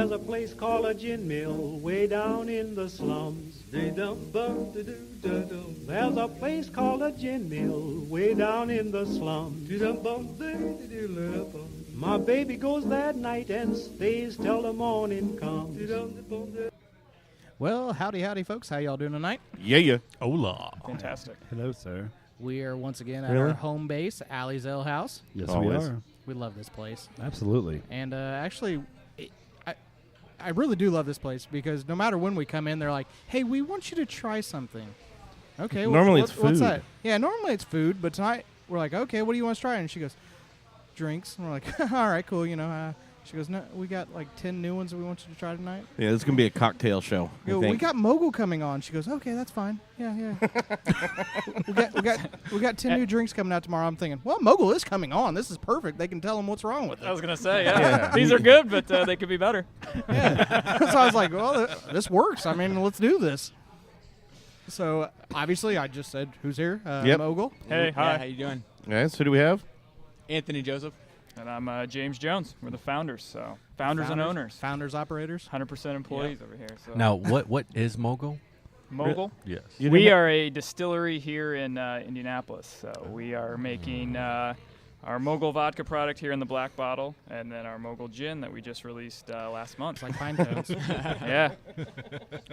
There's a place called a gin mill way down in the slums. There's a place called a gin mill way down in the slums. My baby goes that night and stays till the morning comes. Well, howdy, folks. How y'all doing tonight? Yeah. Hola. Fantastic. Hello, sir. We are once again at our home base, Alehouse. Yes, Always. we are. We love this place. Absolutely. And actually, I really do love this place because no matter when we come in, they're like, hey, we want you to try something. Okay. Normally it's What's food. that? Yeah, normally it's food, but tonight we're like, okay, what do you want to try? And she goes, drinks. And we're like, all right, cool. She goes, no, we got like 10 new ones that we want you to try tonight. Yeah, this is going to be a cocktail show. We got Mogul coming on. She goes, okay, that's fine. Yeah. we got 10 new drinks coming out tomorrow. I'm thinking, well, Mogul is coming on. This is perfect. They can tell them what's wrong with it. I was going to say, yeah. These are good, but they could be better. Yeah. So I was like, well, this works. I mean, let's do this. So obviously, I just said, who's here? Yep. Mogul. Hey, hi. Yeah, how you doing? Guys, who do we have? Anthony Joseph. And I'm James Jones. We're the founders, so founders and owners. Founders, operators. 100% employees over here. So. Now, what is Mogul? Mogul? Yes. We are a distillery here in Indianapolis. So we are making our Mogul vodka product here in the black bottle, and then our Mogul gin that we just released last month. It's like pine cones. Yeah.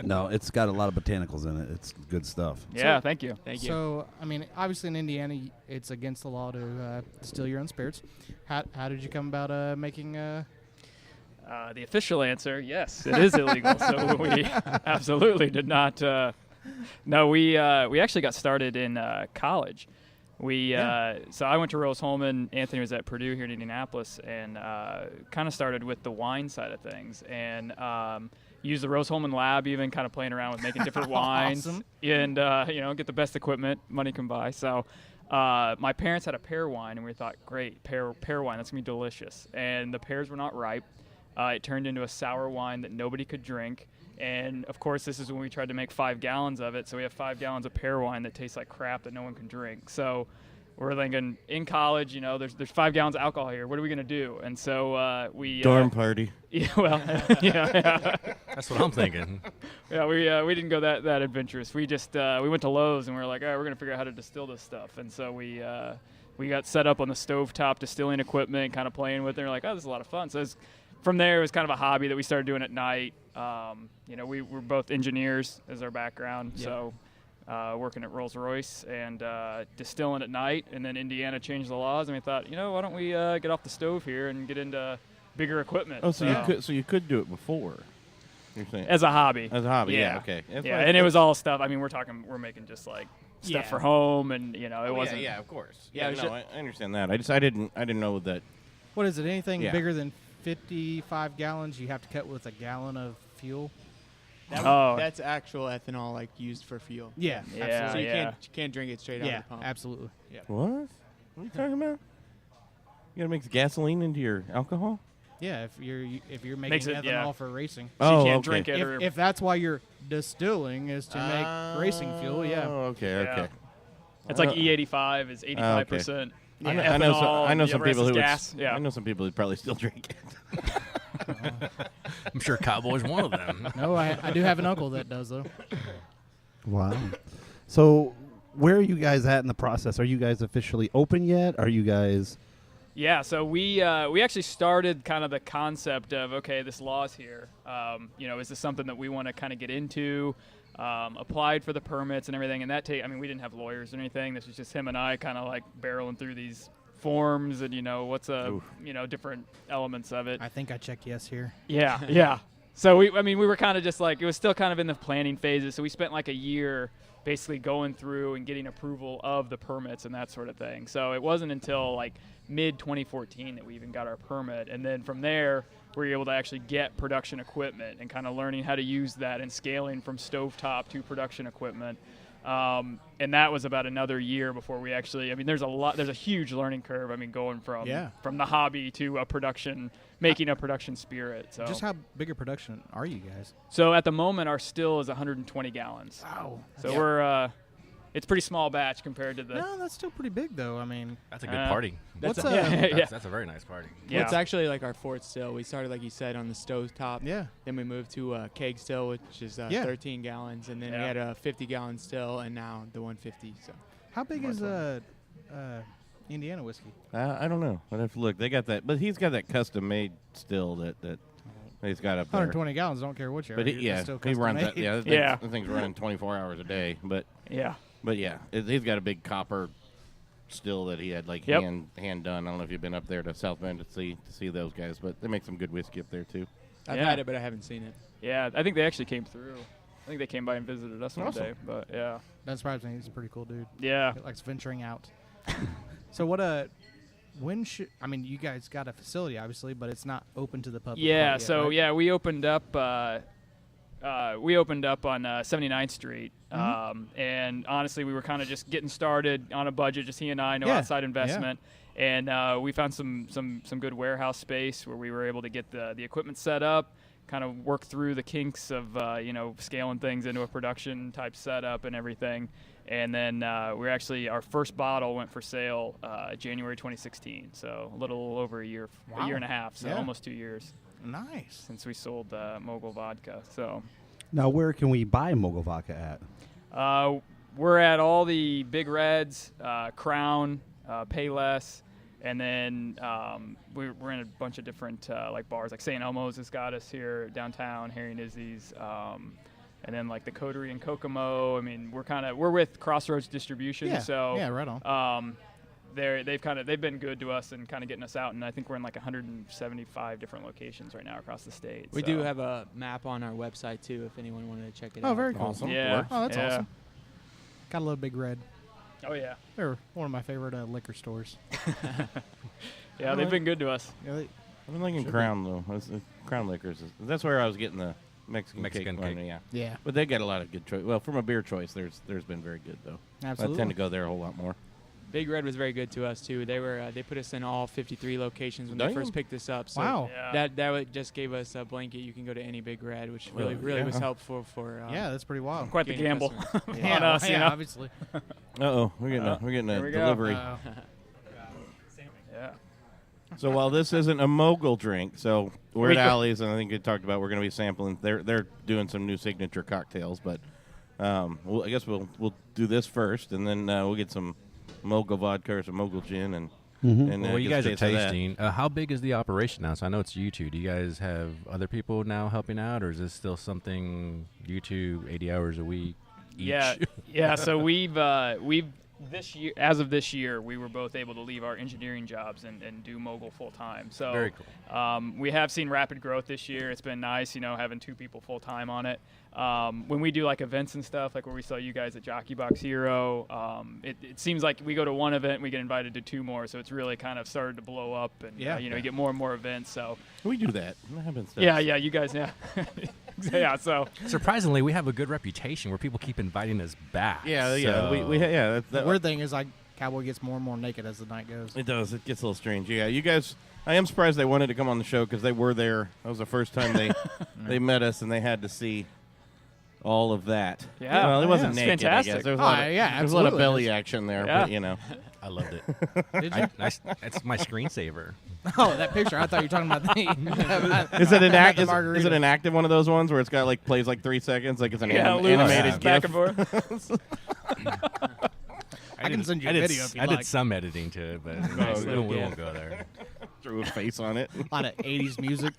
No, it's got a lot of botanicals in it. It's good stuff. Yeah, thank you. Thank you. So, I mean, obviously in Indiana, it's against the law to distill your own spirits. How did you come about making? The official answer, yes, it is illegal. So we absolutely did not. No, we actually got started in college. So I went to Rose-Hulman. Anthony was at Purdue here in Indianapolis, and kind of started with the wine side of things, and used the Rose-Hulman lab, even kind of playing around with making different wines, Awesome. and get the best equipment money can buy. So my parents had a pear wine, and we thought, great, pear wine, that's gonna be delicious. And the pears were not ripe. It turned into a sour wine that nobody could drink. And, of course, this is when we tried to make 5 gallons of it. So we have 5 gallons of pear wine that tastes like crap that no one can drink. So we're thinking, in college, there's 5 gallons of alcohol here. What are we going to do? And so we... Dorm party. Yeah, well, yeah. That's what I'm thinking. Yeah, we didn't go that adventurous. We just we went to Lowe's, and we were like, all right, we're going to figure out how to distill this stuff. And so we got set up on the stovetop distilling equipment, kind of playing with it. And we're like, oh, this is a lot of fun. So from there, it was kind of a hobby that we started doing at night. We were both engineers as our background, Yep. so working at Rolls-Royce and distilling at night. And then Indiana changed the laws, and we thought, why don't we get off the stove here and get into bigger equipment? Oh, so you could do it before. You're saying As a hobby. as a hobby? Yeah. Okay. Yeah, and it was all stuff. I mean, we're making just like stuff for home, and it wasn't. Yeah, of course. Yeah, Yeah, I understand that. I didn't know that. What is it? Anything Yeah. bigger than 55 gallons, you have to cut with a gallon of fuel? That's actual ethanol, like used for fuel. Yeah, Yeah, absolutely. So you yeah. can't drink it straight out Yeah, of the pump. absolutely. What? What are you talking about? You gotta mix gasoline into your alcohol? Yeah, if you're making Makes it- ethanol yeah. for racing. So you can't okay. drink it. Or, If that's why you're distilling is to make racing fuel, yeah. Oh, okay, Yeah. okay. it's like E85 is 85%. I know, ethanol, I know and some the rest people is who gas. Yeah. I know some people who probably still drink it. I'm sure Cowboy's one of them. No, I do have an uncle that does, though. Wow. So, where are you guys at in the process? Are you guys officially open yet? Are you guys... Yeah, so we actually started kind of the concept of, okay, this law's here. Is this something that we want to kind of get into? Applied for the permits and everything, and we didn't have lawyers or anything. This was just him and I kind of like barreling through these forms and different elements of it. I think I checked yes here. Yeah. So we were kind of just like, it was still kind of in the planning phases. So we spent like a year basically going through and getting approval of the permits and that sort of thing. So it wasn't until like mid 2014 that we even got our permit. And then from there, we were able to actually get production equipment and kind of learning how to use that and scaling from stovetop to production equipment. And that was about another year before we actually, there's a huge learning curve. Going from the hobby to making a production spirit. So Just how big a production are you guys? So at the moment, our still is 120 gallons. Wow. So we're it's pretty small batch compared to the. No, that's still pretty big though. I mean, That's a good party. what's That's a very nice party. Yeah. It's actually like our fourth still. We started, like you said, on the stove top. Yeah. Then we moved to a keg still, which is 13 gallons, and then we Yeah. had a 50-gallon still, and now the 150. So How big is Indiana whiskey? I don't know. I'd have to look. They got that, but he's got that custom made still that he's got up there. 120 gallons. Don't care what you are. But It's still he runs that. custom-made. Yeah, Yeah. The thing's running 24 hours a day. But Yeah. yeah, he's got a big copper still that he had like Yep. hand done. I don't know if you've been up there to South Bend to see those guys, but they make some good whiskey up there too. I've Yeah. had it, but I haven't seen it. Yeah, I think they actually came through. I think they came by and visited us one Awesome. day. But yeah. Doesn't surprise me. He's a pretty cool dude. Yeah. He likes venturing out. So what when should I mean you guys got a facility obviously, but it's not open to the public. Yeah, quite yet, so right? yeah, we opened up on 79th Street, and honestly, we were kind of just getting started on a budget, just he and I, no Yeah, outside investment, and we found some good warehouse space where we were able to get the equipment set up, kind of work through the kinks of scaling things into a production type setup and everything, and then our first bottle went for sale January 2016, so a little over a year and a half, so Yeah. almost 2 years Nice. since we sold Mogul vodka. So Now, where can we buy Mogul vodka at? we're at all the Big Reds, Crown, Payless, and then we're in a bunch of different like bars, like St. Elmo's has got us here downtown, Harry and Izzy's, and then like the Coterie and Kokomo. I mean, we're with Crossroads Distribution, Yeah. so Yeah, right on. they've been good to us and kind of getting us out, and I think we're in like 175 different locations right now across the state. We so. do have a map on our website too, if anyone wanted to check it out. Oh, very cool. Awesome. Yeah. Oh, that's yeah. awesome. Gotta love Big Red. Oh yeah. They're one of my favorite liquor stores. Yeah, they've been good to us. Yeah, I've been liking Crown though. Crown Liquors. That's where I was getting the Mexican Mexican cake. One, cake. yeah. yeah, But they got a lot of good choice. Well, from a beer choice, there's been very good though. absolutely. I tend to go there a whole lot more. Big Red was very good to us too. They put us in all 53 locations when they Damn. first picked us up. So Wow. Yeah. just gave us a blanket. You can go to any Big Red, which Well, really yeah. was helpful for. Yeah, that's pretty wild. Quite the Gaining gamble customers. Yeah, on us, yeah, you know. obviously. We're getting a here we go. delivery. Yeah. So while this isn't a Mogul drink, so we're We at could- Alley's, and I think we talked about we're going to be sampling. They're doing some new signature cocktails, but I guess we'll do this first, and then we'll get some Mogul vodka or some Mogul gin, and Well, you get a guys are taste of that. tasting. How big is the operation now? So I know it's you two. Do you guys have other people now helping out, or is this still something you two 80 hours a week each? Yeah. So we've this year, as of this year, we were both able to leave our engineering jobs and do Mogul full time. So Very cool. We have seen rapid growth this year. It's been nice, having two people full time on it. When we do like events and stuff, like where we saw you guys at Jockey Box Hero, it seems like we go to one event, we get invited to two more. So it's really kind of started to blow up, and you get more and more events. So We do that. That happens. yeah, you guys, yeah, yeah. So Surprisingly, we have a good reputation where people keep inviting us back. Yeah. So- The weird thing is, like, Cowboy gets more and more naked as the night goes. It does. It gets a little strange. Yeah, you guys. I am surprised they wanted to come on the show because they were there. That was the first time they met us, and they had to see all of that. Yeah. Well, it wasn't It's naked. fantastic. I guess there was a Oh, lot of, yeah, there was a lot of absolutely. belly action there, Yeah. but I loved it. Did you? That's my screensaver. Oh, that picture. I thought you were talking about the. Is it an About the is margarita. it an active one of those ones where it's got like plays like 3 seconds, like it's an yeah, animated back GIF? and forth. I can send you a I did video if you I like. did some editing to it, but Nice we little won't go there. Threw a face on it. A lot of 80s music.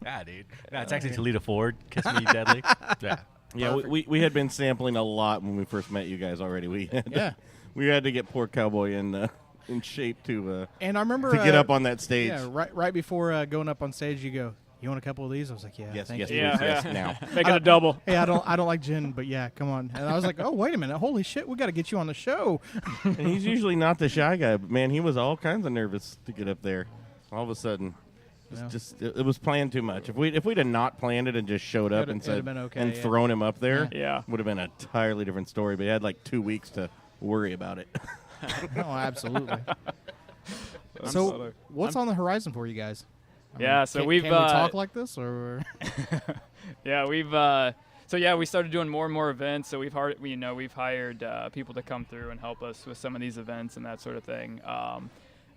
Yeah, dude. No, it's actually Toledo Ford. Kiss Me Deadly. Yeah. Yeah, we had been sampling a lot when we first met you guys already. We had Yeah. we had to get poor Cowboy in shape to And I remember get up on that stage. Yeah, right before going up on stage, you go, "You want a couple of these?" I was like, "Yeah, Yes, thank yes, you." Yeah, yes, yeah. now. Make it a double. Hey, I don't like gin, but yeah, come on. And I was like, "Oh, wait a minute! Holy shit, we got to get you on the show." And he's usually not the shy guy, but man, he was all kinds of nervous to get up there. All of a sudden, it was planned too much. If we'd have not planned it and just showed up It'd- and it'd have said been okay, and yeah. thrown him up there, Yeah. would have been an entirely different story. But he had like 2 weeks to worry about it. Oh, absolutely. So, what's on the horizon for you guys? I Yeah, so can, we've, can we talk like this, or Yeah, we've So yeah, we started doing more and more events. So we've hired people to come through and help us with some of these events and that sort of thing.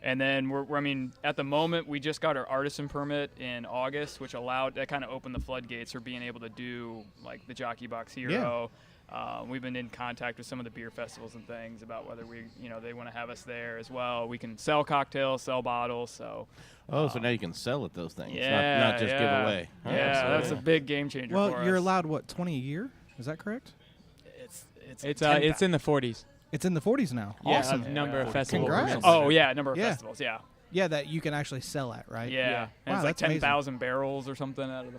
And then at the moment, we just got our artisan permit in August, which that kind of opened the floodgates for being able to do like the Jockey Box Hero. We've been in contact with some of the beer festivals and things about whether they want to have us there as well. We can sell cocktails, sell bottles. So. So now you can sell at those things, not just give away. Yeah, that's a big game changer for us. Well, you're allowed, 20 a year? Is that correct? It's in the 40s. It's in the 40s now. Yeah, Awesome. number of festivals. Congrats. Oh, yeah, number of festivals, yeah. Yeah, that you can actually sell at, right? Yeah. And Wow, it's like that's amazing. 10,000 barrels or something out of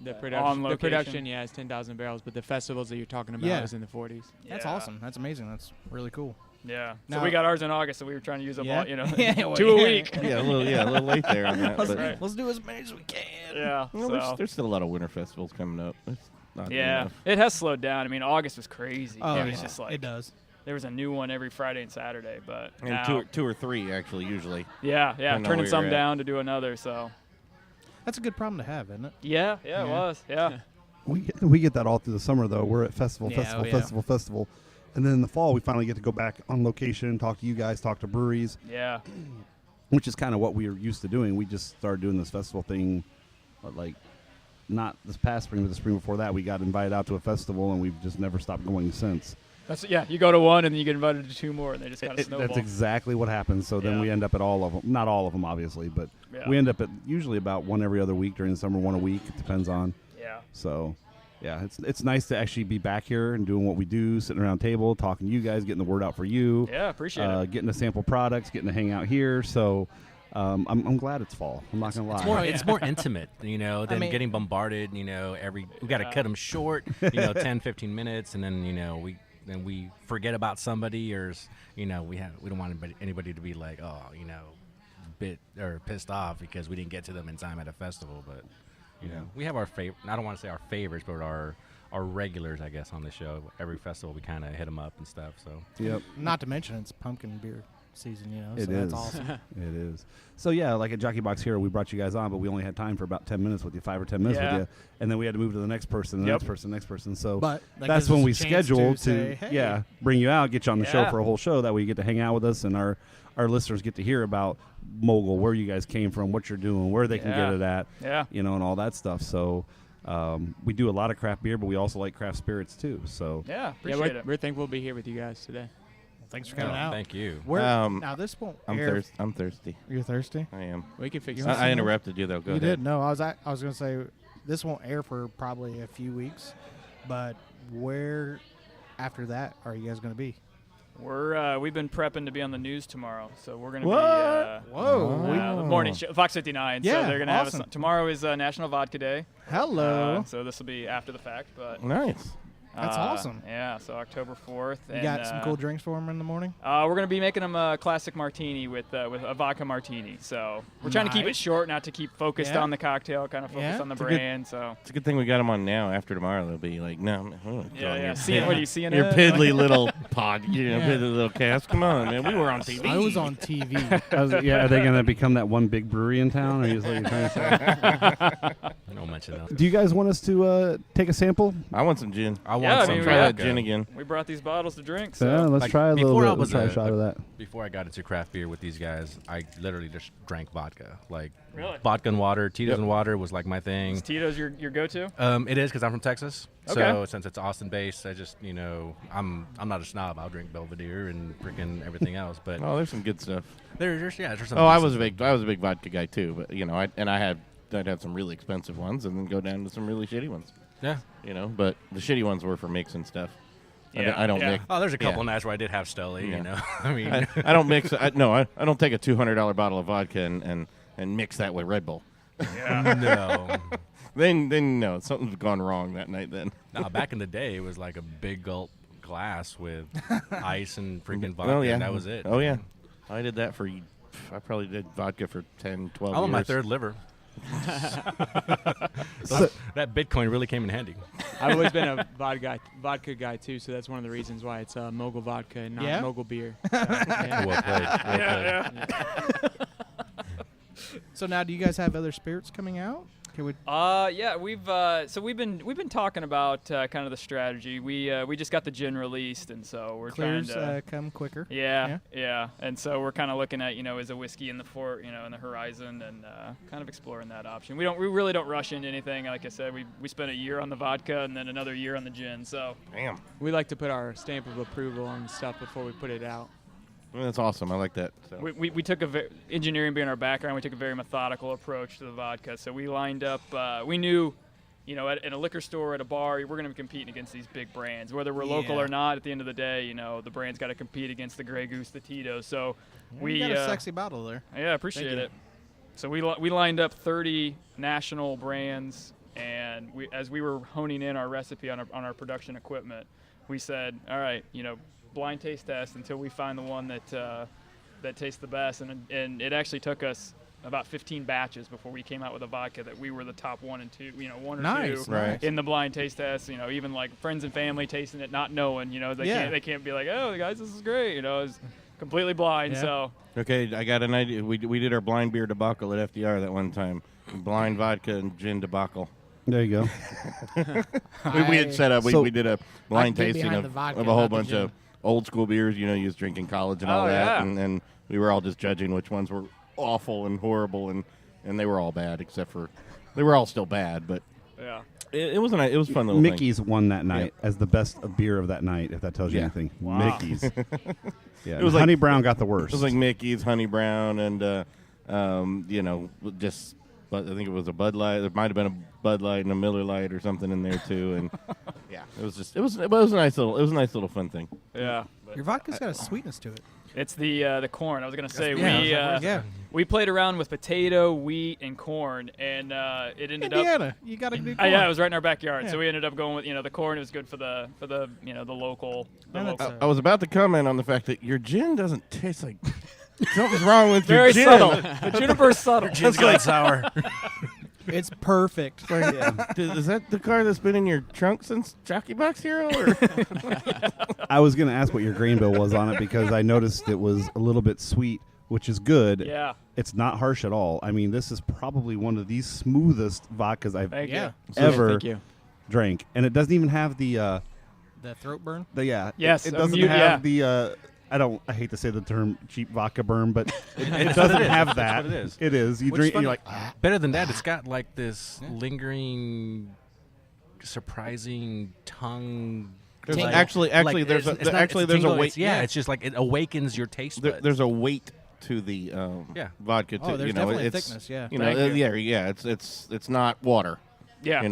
The on production, location. is 10,000 barrels, but the festivals that you're talking about is in the 40s. That's awesome. That's amazing. That's really cool. Yeah. Now- So we got ours in August, so we were trying to use up all, Yeah, 2 a week. Yeah, a little late there on that. But Let's do as many as we can. Yeah. well, there's still a lot of winter festivals coming up. It's not enough. It has slowed down. I mean, August was crazy. Oh, It was just like it does. there was a new one every Friday and Saturday, but And now, two or three actually usually. yeah, Depending on turning where some you're at. down to do another. So That's a good problem to have, isn't it? yeah, it was. Yeah. We get that all through the summer though. We're at festival, Yeah, festival, and then in the fall we finally get to go back on location, talk to you guys, talk to breweries, Yeah. which is kind of what we were used to doing. We just started doing this festival thing, not this past spring, but the spring before that. We got invited out to a festival, and we've just never stopped going since. You go to one and then you get invited to 2 more, and they just kind of snowball. That's exactly what happens. So then we end up at all of them. Not all of them, obviously, but we end up at usually about one every other week during the summer, one a week. It depends on. Yeah. So, yeah, it's nice to actually be back here and doing what we do, sitting around a table, talking to you guys, getting the word out for you. Yeah, appreciate it. Getting to sample products, getting to hang out here. So I'm glad it's fall. I'm not going to lie. It's more intimate, than getting bombarded, we got to cut them short, 10, 15 minutes, and then, we forget about somebody, or, we don't want anybody to be like, bit or pissed off because we didn't get to them in time at a festival. But, we have our favorite, I don't want to say our favorites, but our regulars, I guess, on the show. Every festival, we kind of hit them up and stuff. So, Yep. Not to mention it's pumpkin beer season, It so is. that's awesome. It is. So, yeah, like at Jockey Box Hero, we brought you guys on, but we only had time for about 10 minutes with you, 5 or 10 minutes with you. And then we had to move to the next person, the next person, the next person. So But that that's gives when us we a chance scheduled to say, hey. bring you out, get you on the show Yeah. for a whole show. That way you get to hang out with us, and our listeners get to hear about Mogul, where you guys came from, what you're doing, where they can get it at, Yeah. and all that stuff. So we do a lot of craft beer, but we also like craft spirits too. So Yeah, appreciate it. We're thankful to be here with you guys today. Thanks for coming out. Thank you. Now this won't I'm air. thirsty. You're thirsty? I am. We can figure I interrupted you though. Go You ahead. did? No, I was going to say this won't air for probably a few weeks, but where after that are you guys going to be? We've been prepping to be on the news tomorrow, so we're gonna What? be Whoa. the morning show, Fox 59. Yeah, so they're gonna have awesome. us. Tomorrow is National Vodka Day. Hello. So this will be after the fact, but Nice. That's awesome. Yeah, so October 4th. You got some cool drinks for them in the morning? We're gonna be making them a classic martini with a vodka martini. So we're trying to keep it Nice. short, not to keep focused Yeah. on the cocktail, kind of focus Yeah. on the It's a good- brand. So It's a good thing we got them on now. After tomorrow, they'll be like, no. yeah. Seeing what are you seeing? Your it? piddly little pod, Yeah. piddly little cast. Come on, man. We were on TV. I was on TV. are they going to become that one big brewery in town? Or is what you're trying to say? Don't mention that. Do you guys want us to take a sample? I want some gin. I want Yeah, I some mean, Try that vodka. gin again. We brought these bottles to drink. So Yeah, let's Like, try a little before I bit. Let's was try a a- shot of that. Before I got into craft beer with these guys, I literally just drank vodka. Like Really? vodka and water, Tito's Yep. and water was like my thing. is Tito's your go-to? It is because I'm from Texas. Okay. So since it's Austin-based, I just I'm not a snob. I'll drink Belvedere and freaking everything else. But Oh, there's some good stuff. there's some. Oh, I decent was a stuff. big vodka guy too. But I'd have some really expensive ones and then go down to some really shitty ones. Yeah. But the shitty ones were for mixing stuff. I don't Yeah. mix. Oh, there's a couple Yeah. nights where I did have Stelly. Yeah. I mean, I don't mix. I don't take a $200 bottle of vodka and mix that with Red Bull. no. Then no, something's gone wrong that night. Then Nah, back in the day, it was like a big gulp glass with ice and freaking vodka. Oh yeah, And that was it. Oh yeah, I did that I probably did vodka for 10, 12 I'm years. on my third liver. That Bitcoin really came in handy. I've always been a vodka guy too, so that's one of the reasons why it's Mogul vodka and not Yeah? Mogul beer. Yeah. Well played. Well played. So now do you guys have other spirits coming out? Can we? Yeah, we've been talking about kind of the strategy. We just got the gin released, and so we're Clears trying to come quicker. yeah, and so we're kind of looking at is a whiskey in the in the horizon, and kind of exploring that option. We really don't rush into anything. Like I said, we spent a year on the vodka and then another year on the gin. So Damn. We like to put our stamp of approval on stuff before we put it out. Well, that's awesome. I like that. So. we took engineering being our background, we took a very methodical approach to the vodka. So we lined up. We knew, in a liquor store, at a bar, we're going to be competing against these big brands, whether we're local or not. At the end of the day, the brand's got to compete against the Grey Goose, the Tito's. So we got a sexy bottle there. Yeah, appreciate it. So we lined up 30 national brands, and as we were honing in our recipe on our production equipment, we said, all right, blind taste test until we find the one that tastes the best, and it actually took us about 15 batches before we came out with a vodka that we were the top one and two, one or two in the blind taste test. Even like friends and family tasting it, not knowing, they can't be like, oh, guys, this is great. It was completely blind. Yeah. So okay, I got an idea. We did our blind beer debacle at FDR that one time. Blind vodka and gin debacle. There you go. we had set up. We did a blind tasting of a whole bunch of old school beers, you was drinking college and all that, and we were all just judging which ones were awful and horrible, and they were all bad, except for they were all still bad, but yeah, it was a fun little Mickey's thing. won that night as the best of beer of that night, if that tells you anything. Wow. Mickey's. Yeah, it was Honey Brown got the worst. It was like Mickey's, Honey Brown, and just. But I think it was a Bud Light. There might have been a Bud Light and a Miller Light or something in there too, and yeah, it was a nice little fun thing. Yeah, your vodka's got a sweetness to it. It's the corn. I was gonna say we played around with potato, wheat, and corn, and it ended Indiana, you got to do corn. Yeah, it was right in our backyard, so we ended up going with the corn. It was good for the the local. I was about to comment on the fact that your gin doesn't taste like. Something's wrong with very your gin. Subtle. The juniper's subtle. Gin's going sour. It's perfect. Is that the car that's been in your trunk since Jockey Box Hero? Or? I was going to ask what your grain bill was on it because I noticed it was a little bit sweet, which is good. Yeah. It's not harsh at all. I mean, this is probably one of the smoothest vodkas I've ever drank. And it doesn't even have the throat burn? Yes. It doesn't have the... I hate to say the term cheap vodka burn, but it doesn't have that. That's what it is. It is. You drink and you're like, better than that, it's got like this lingering, surprising tongue. There's there's a weight. It's just like it awakens your taste buds. There's a weight to the vodka too. Oh, there's definitely a thickness. Yeah. It's not water. Yeah.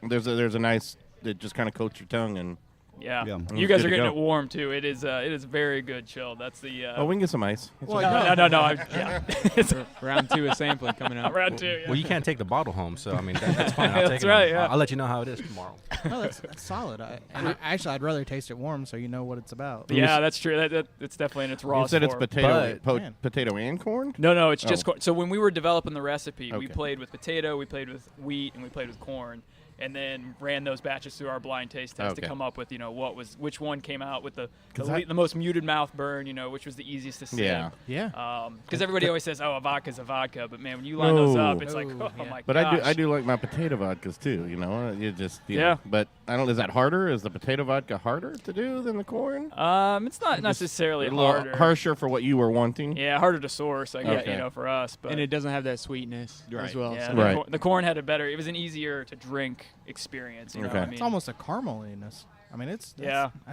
There's a nice. It just kind of coats your tongue and. Yeah. You guys are getting it warm too. It is very good chilled. That's the. We can get some ice. No. Round 2 of sampling coming up. Round 2. Yeah. Well, you can't take the bottle home, so I mean that's fine. I'll take that's it. Right. Yeah. I'll let you know how it is tomorrow. No, that's solid. I'd rather taste it warm so you know what it's about. Yeah, that's true. It's definitely in its raw. You said it's form. potato and corn. No, it's just corn. So when we were developing the recipe, we played with potato, we played with wheat, and we played with corn. And then ran those batches through our blind taste test to come up with, which one came out with the most muted mouth burn, which was the easiest to see. Yeah. Because everybody always says, oh, a vodka's a vodka. But, man, when you line those up, it's like, oh, my gosh. But I do like my potato vodkas, too, You just, know. But I don't. Is that harder? Is the potato vodka harder to do than the corn? It's not necessarily harder. Harsher for what you were wanting? Yeah, harder to source, I guess, for us. But and it doesn't have that sweetness as well. Yeah, So. the corn had it was an easier to drink experience. You know what I mean? It's almost a carameliness. I mean, that's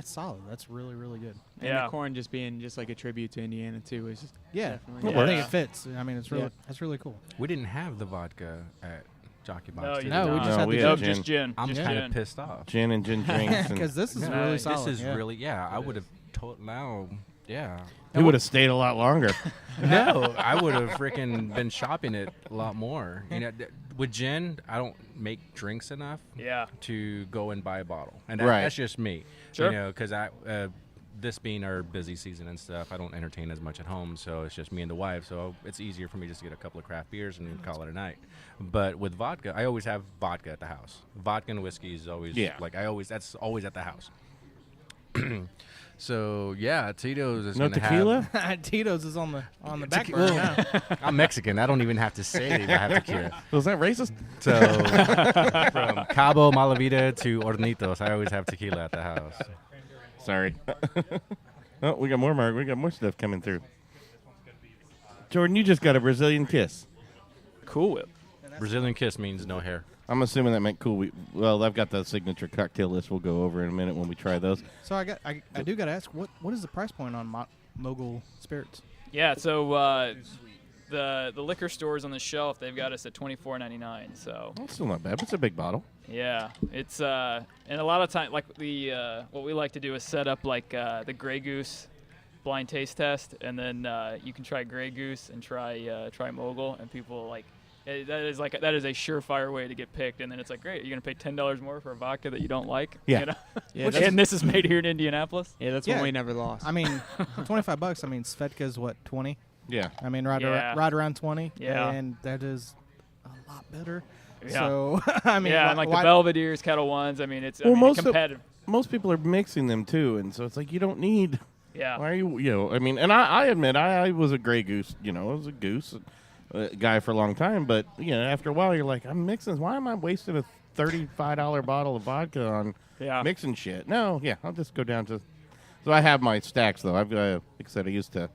solid. That's really, really good. And the corn just being just like a tribute to Indiana too is just definitely. I think it fits. I mean, that's really cool. We didn't have the vodka at Jockey Box. No, did we just had just gin. I'm kind of pissed off. Gin and gin drinks. Because this is really solid. This is really I would have told now. Yeah. He would have stayed a lot longer. No, I would have freaking been shopping it a lot more. With gin, I don't make drinks enough to go and buy a bottle. And that's just me. Sure. Because this being our busy season and stuff, I don't entertain as much at home, so it's just me and the wife. So it's easier for me just to get a couple of craft beers and call it a night. But with vodka, I always have vodka at the house. Vodka and whiskey is always that's always at the house. So yeah, Tito's is No gonna tequila? Tito's is on the back burner now. I'm Mexican. I don't even have to say if I have tequila. Was that racist? So from Cabo, Malavita to Hornitos, I always have tequila at the house. Sorry. Oh, we got more, Mark. We got more stuff coming through. Jordan, you just got a Brazilian kiss. Cool Whip. Brazilian kiss means no hair. I'm assuming that meant cool. Well, I've got the signature cocktail list we'll go over in a minute when we try those. So I do got to ask, what is the price point on Mogul Spirits? Yeah, so the liquor stores on the shelf, they've got us at $24.99. So That's still not bad. It's a big bottle. yeah, it's and a lot of time, like the what we like to do is set up like the Grey Goose blind taste test, and then you can try Grey Goose and try Mogul, and people like. That is a surefire way to get picked, and then it's like, great, you're gonna pay $10 more for a vodka that you don't like. Yeah. You know? Yeah, And this is made here in Indianapolis. Yeah, that's Yeah. one we never lost. I mean, $25. I mean, Svedka's what, 20? Yeah. I mean, right around 20. Yeah. And that is a lot better. Yeah. So I mean, Yeah, and like the Belvedere's, Kettle Ones. I mean, it's competitive. Most people are mixing them too, and so it's like you don't need. Yeah. Why are you? I mean, and I admit I was a Grey Goose. I was a goose guy for a long time, but after a while you're like, I'm mixing. Why am I wasting a $35 bottle of vodka on mixing shit? No, I'll just go down to. So I have my stacks though. I've like I said, I used to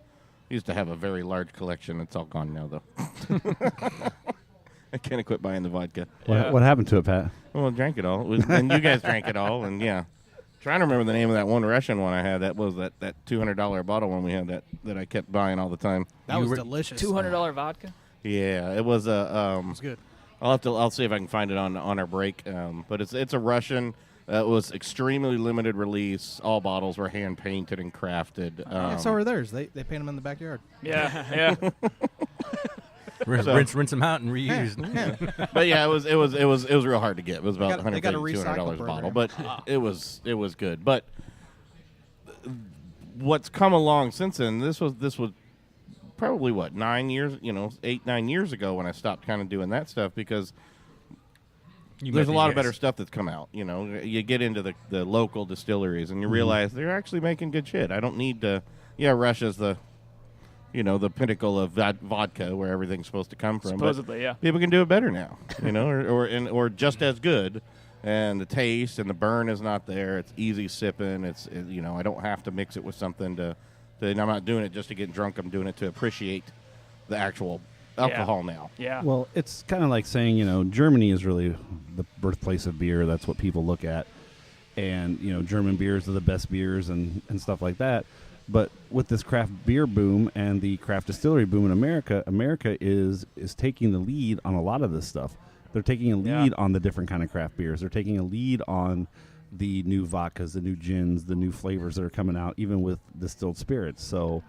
have a very large collection. It's all gone now though. I can't quit buying the vodka. What happened to it, Pat? Well, I drank it all, and you guys drank it all, and trying to remember the name of that one Russian one I had. That was that $200 bottle one we had that I kept buying all the time. That was delicious. $200 vodka. Yeah, it was a. It was good. I'll see if I can find it on our break. But it's a Russian. It was extremely limited release. All bottles were hand painted and crafted. So are theirs. They paint them in the backyard. Yeah. Rinse them out and reuse. Yeah. But it was real hard to get. It was about They got a $150, $200 a bottle, program. but it was good. But what's come along since then? This was probably 9 years, 8, 9 years ago when I stopped kind of doing that stuff because there's a lot of better stuff that's come out. You get into the local distilleries and you realize they're actually making good shit. I don't need to. Yeah, Russia's the pinnacle of vodka where everything's supposed to come from. Supposedly, but people can do it better now, or just as good. And the taste and the burn is not there. It's easy sipping. I don't have to mix it with something to. I'm not doing it just to get drunk. I'm doing it to appreciate the actual alcohol now. Yeah. Well, it's kind of like saying, Germany is really the birthplace of beer. That's what people look at. And, German beers are the best beers and stuff like that. But with this craft beer boom and the craft distillery boom in America is taking the lead on a lot of this stuff. They're taking a lead on the different kind of craft beers. They're taking a lead on the new vodkas, the new gins, the new flavors that are coming out, even with distilled spirits. So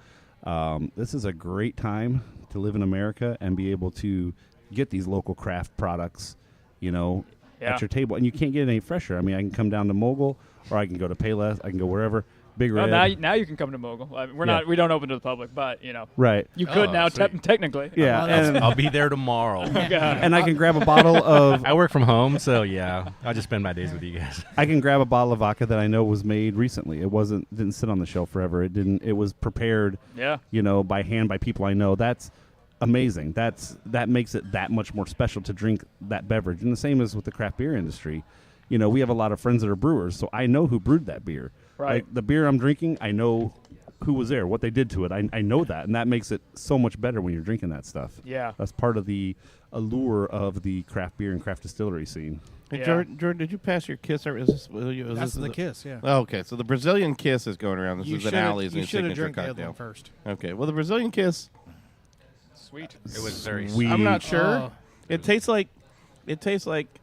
this is a great time to live in America and be able to get these local craft products, at your table. And you can't get any fresher. I mean, I can come down to Mogul, or I can go to Payless. I can go wherever. Big Red. Now you can come to Mogul. We don't open to the public, but right. You could now technically. Yeah, and I'll be there tomorrow. And I can grab a bottle of. I work from home, so I'll just spend my days with you guys. I can grab a bottle of vodka that I know was made recently. It didn't sit on the shelf forever. It was prepared. Yeah. By hand by people I know. That's amazing. That makes it that much more special to drink that beverage. And the same as with the craft beer industry. We have a lot of friends that are brewers, so I know who brewed that beer. Right. Like the beer I'm drinking, I know who was there, what they did to it. I know that, and that makes it so much better when you're drinking that stuff. Yeah. That's part of the allure of the craft beer and craft distillery scene. Hey, Jordan, did you pass your kiss? Or is this the kiss, yeah. Oh, okay, so the Brazilian kiss is going around. This is at Alley's You and should have signature drank the other cocktail. one first. Okay, well, the Brazilian kiss, Sweet. It was very sweet. I'm not sure. Oh. It tastes like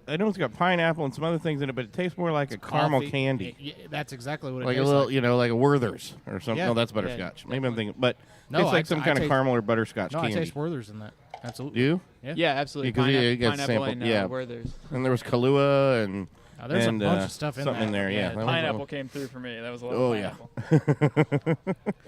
I know it's got pineapple and some other things in it, but it tastes more like a caramel Coffee. candy. That's exactly what it Like a tastes little, like a Werther's or something. Yeah. No, that's butterscotch. Maybe I'm thinking, but No, it's like I- some I kind of taste- caramel or butterscotch No, candy. I taste Werther's in that. Absolutely. Do you? Yeah, absolutely. Because you get Pineapple sample- and yeah. Werther's. And there was Kahlua and There's and, a bunch of stuff in something there. in there. Yeah, that was- Pineapple came through for me. That was a lot Oh, of yeah. pineapple.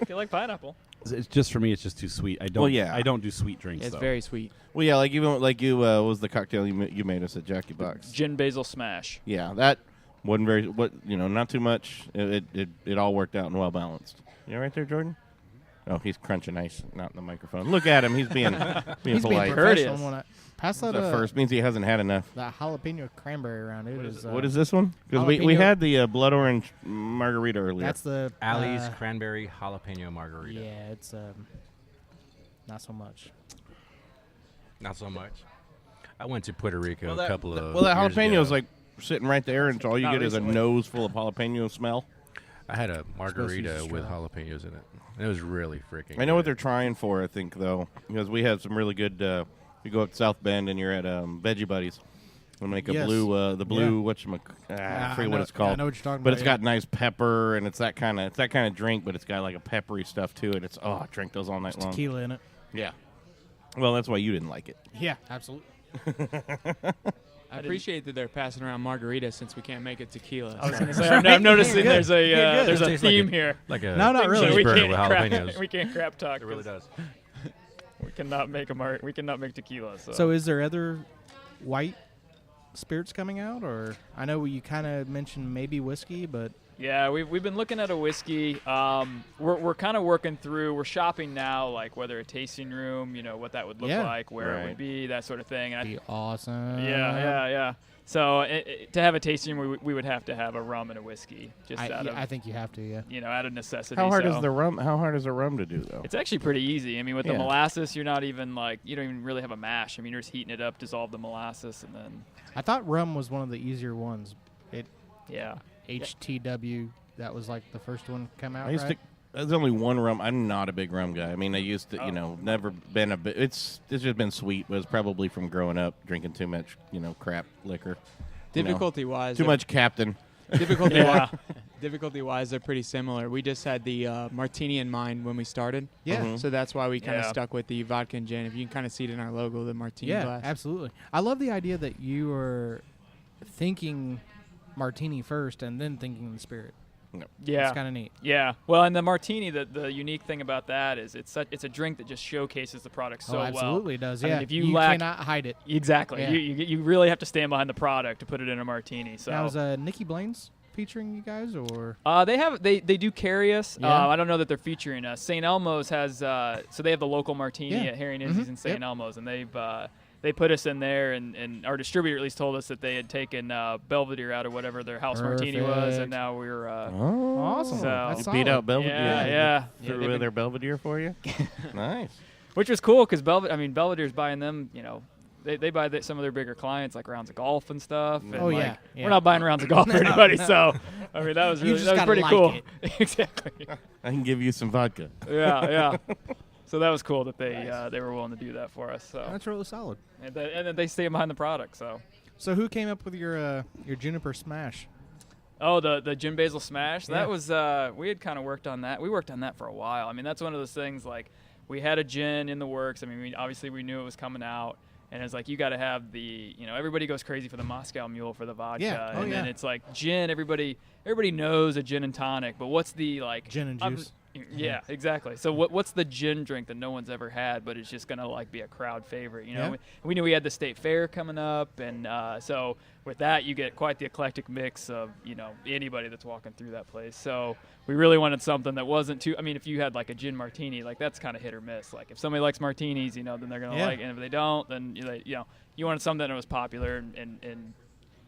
If you like pineapple. It's just for me. It's just too sweet. I don't. Well, yeah. I don't do sweet drinks. Yeah, it's though. very sweet. Well, yeah, like even like you what was the cocktail you made us at Jackie Box? Gin basil smash. Yeah, that Wasn't very not too much. It all worked out and well balanced. You right there, Jordan? Oh, he's crunching ice, not in the microphone. Look at him. He's being He's polite. being professional. Pass that first means he hasn't had enough. That jalapeno cranberry around it. What is this one? Because we had the blood orange margarita earlier. That's the Allie's cranberry jalapeno margarita. Yeah, it's not so much. Not so much. I went to Puerto Rico a couple of that years jalapeno ago. is like sitting right there, and all you get is a nose full of jalapeno smell. I had a margarita with jalapenos in it. It was really freaking I know good. what they're trying for, I think, though, because we have some really good. You go up to South Bend and you're at Veggie Buddies. We'll make a blue, I forget what it's called. I know what you're talking but about. It's got nice pepper, and it's that kind of drink, but it's got like a peppery stuff to it. It's I drink those all night long. Tequila in it. Yeah. Well, that's why you didn't like it. Yeah, absolutely. I appreciate that they're passing around margaritas since we can't make it tequila. I was going to say, I'm noticing there's a theme here. Like a No, not really. So we cheeseburger can't with jalapenos. we can't crap talk. It really does. We cannot make tequila. So is there other white spirits coming out, or I know you kind of mentioned maybe whiskey, but yeah, we've been looking at a whiskey. We're kind of working through. We're shopping now, like whether a tasting room, what that would look like, where it would be, that sort of thing. And be awesome. Yeah. So to have a tasting room, we would have to have a rum and a whiskey. I think you have to. Yeah. Out of necessity. How hard is the rum? How hard is the rum to do, though? It's actually pretty easy. I mean, with the molasses, you're not even you don't even really have a mash. I mean, you're just heating it up, dissolve the molasses, and then. I thought rum was one of the easier ones. Yeah. HTW, that was like the first one come out. There's only one rum. I'm not a big rum guy. I mean, I used to, never been a bit. It's just been sweet, but it's probably from growing up drinking too much, crap liquor. Difficulty-wise, too much Captain. Difficulty-wise, they're pretty similar. We just had the martini in mind when we started. Yeah. Mm-hmm. So that's why we kind of stuck with the vodka and gin. If you can kind of see it in our logo, the martini glass. Yeah, absolutely. I love the idea that you are thinking martini first and then thinking the spirit. Yeah, it's kind of neat. Yeah, well, and the martini, the unique thing about that is it's a drink that just showcases the product so well. Absolutely, it does. Yeah, I mean, if you cannot hide it. Exactly. Yeah. You really have to stand behind the product to put it in a martini. So now, is Nikki Blaine's featuring you guys, or they do carry us. Yeah. I don't know that they're featuring us. St. Elmo's has so they have the local martini at Harry and Izzy's in St. Elmo's, and they put us in there, and our distributor at least told us that they had taken Belvedere out of whatever their house martini was, and now we're awesome. So You beat out Belvedere. Yeah. Threw away their Belvedere for you. Nice. Which was cool because Belvedere's buying them. They buy some of their bigger clients, like rounds of golf and stuff. And we're not buying rounds of golf for anybody. So I mean, that was pretty cool. Exactly. I can give you some vodka. Yeah. So that was cool that they were willing to do that for us. So that's really solid. And then they stay behind the product. So who came up with your Juniper Smash? Oh, the gin basil smash. That was we had kind of worked on that. We worked on that for a while. I mean, that's one of those things, like, we had a gin in the works. I mean, obviously we knew it was coming out, and it's like, you got to have the, everybody goes crazy for the Moscow Mule for the vodka, then it's like gin. Everybody knows a gin and tonic, but what's the gin and juice? Yeah, exactly. So what's the gin drink that no one's ever had, but it's just gonna be a crowd favorite? We knew we had the state fair coming up, and so with that you get quite the eclectic mix of anybody that's walking through that place. So we really wanted something that wasn't too. I mean, if you had like a gin martini, like, that's kind of hit or miss. Like, if somebody likes martinis, then they're gonna like, and if they don't, then you wanted something that was popular and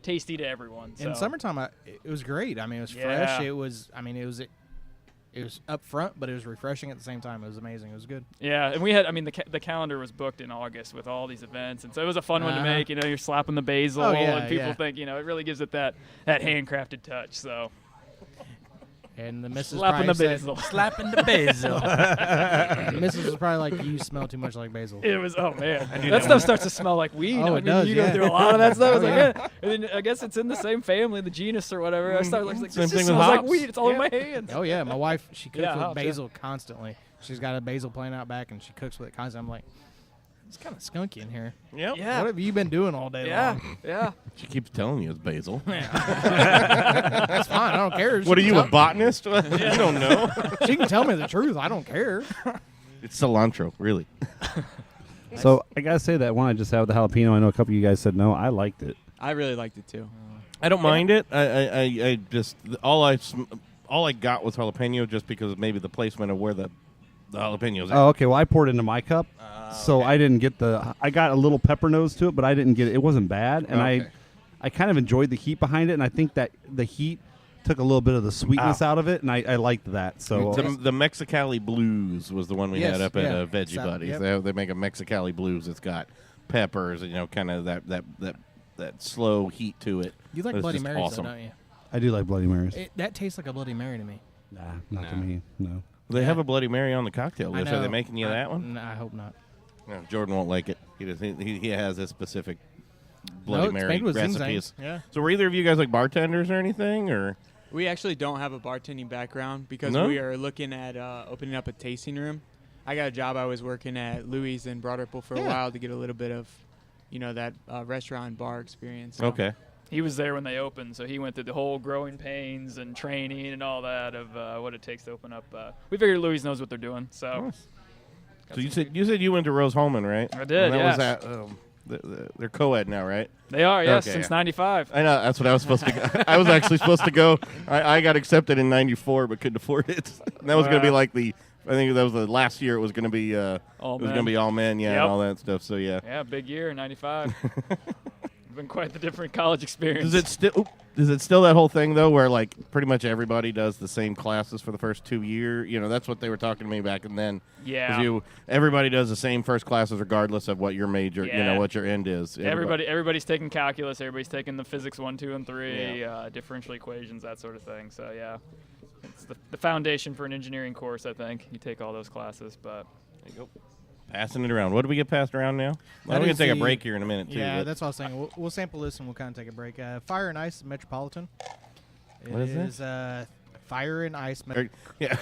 tasty to everyone. So. In summertime, it was great. I mean, it was fresh. It was up front, but it was refreshing at the same time. It was amazing. It was good. Yeah, and we had, the calendar was booked in August with all these events, and so it was a fun one to make. You're slapping the basil, and people think, it really gives it that handcrafted touch. So. And the missus slapping the basil. Slapping the basil. The missus was probably like, you smell too much like basil. It was, oh man, that stuff starts to smell like weed. Oh, it does. You go through a lot of that stuff. I was like, and then I guess it's in the same family, the genus or whatever. I started like, this just smells like weed. It's all in my hands. Oh yeah, my wife, she cooks with basil constantly. She's got a basil plant out back, and she cooks with it constantly. I'm like, it's kind of skunky in here. Yep. Yeah. What have you been doing all day long? Yeah. She keeps telling you it's basil. That's fine. I don't care. What are you, a botanist? You don't know. She can tell me the truth. I don't care. It's cilantro, really. So I gotta say that one I just had with the jalapeno. I know a couple of you guys said no. I liked it. I really liked it too. I don't mind it. I just all I got was jalapeno just because of maybe the placement of where the jalapenos are. Oh, okay. Well, I poured into my cup, so I didn't get I got a little pepper nose to it, but I didn't get it. It wasn't bad, and I kind of enjoyed the heat behind it, and I think that the heat took a little bit of the sweetness out of it, and I liked that. So the Mexicali Blues was the one we had up at Veggie Buddies. Yep. They make a Mexicali Blues. It's got peppers, kind of that slow heat to it. You like Bloody Marys, awesome. though, don't you? I do like Bloody Marys. That tastes like a Bloody Mary to me. Nah, not to me. No. They have a Bloody Mary on the cocktail list. Are they making you that one? I hope not. No, Jordan won't like it. He has a specific Bloody Mary recipes. Yeah. So were either of you guys like bartenders or anything, or? We actually don't have a bartending background because we are looking at opening up a tasting room. I got a job. I was working at Louis in Broad Ripple for a while to get a little bit of, that restaurant and bar experience. So. Okay. He was there when they opened, so he went through the whole growing pains and training and all that of what it takes to open up. We figured Louis knows what they're doing. So, nice. So you said you went to Rose Holman, right? I did. And that yes. was they're co-ed now, right? They are, yes, Okay, since '95. I know. That's what I was supposed to go. I was actually supposed to go. I got accepted in '94, but couldn't afford it. And that was going to be like I think that was the last year. It was going to be all men, and all that stuff. So yeah. Yeah, big year, '95. Been quite the different college experience. Is it still that whole thing though, where like pretty much everybody does the same classes for the first 2 years? That's what they were talking to me back then. Yeah. Everybody does the same first classes regardless of what your major, what your end is. Everybody's taking calculus. Everybody's taking the physics 1, 2, and 3, differential equations, that sort of thing. So yeah, it's the foundation for an engineering course. I think you take all those classes, but there you go. Passing it around. What do we get passed around now? We're going to take a break here in a minute, too. Yeah, that's what I was saying. We'll sample this and we'll kind of take a break. Fire and Ice Metropolitan. What is this? Fire and Ice. Yeah.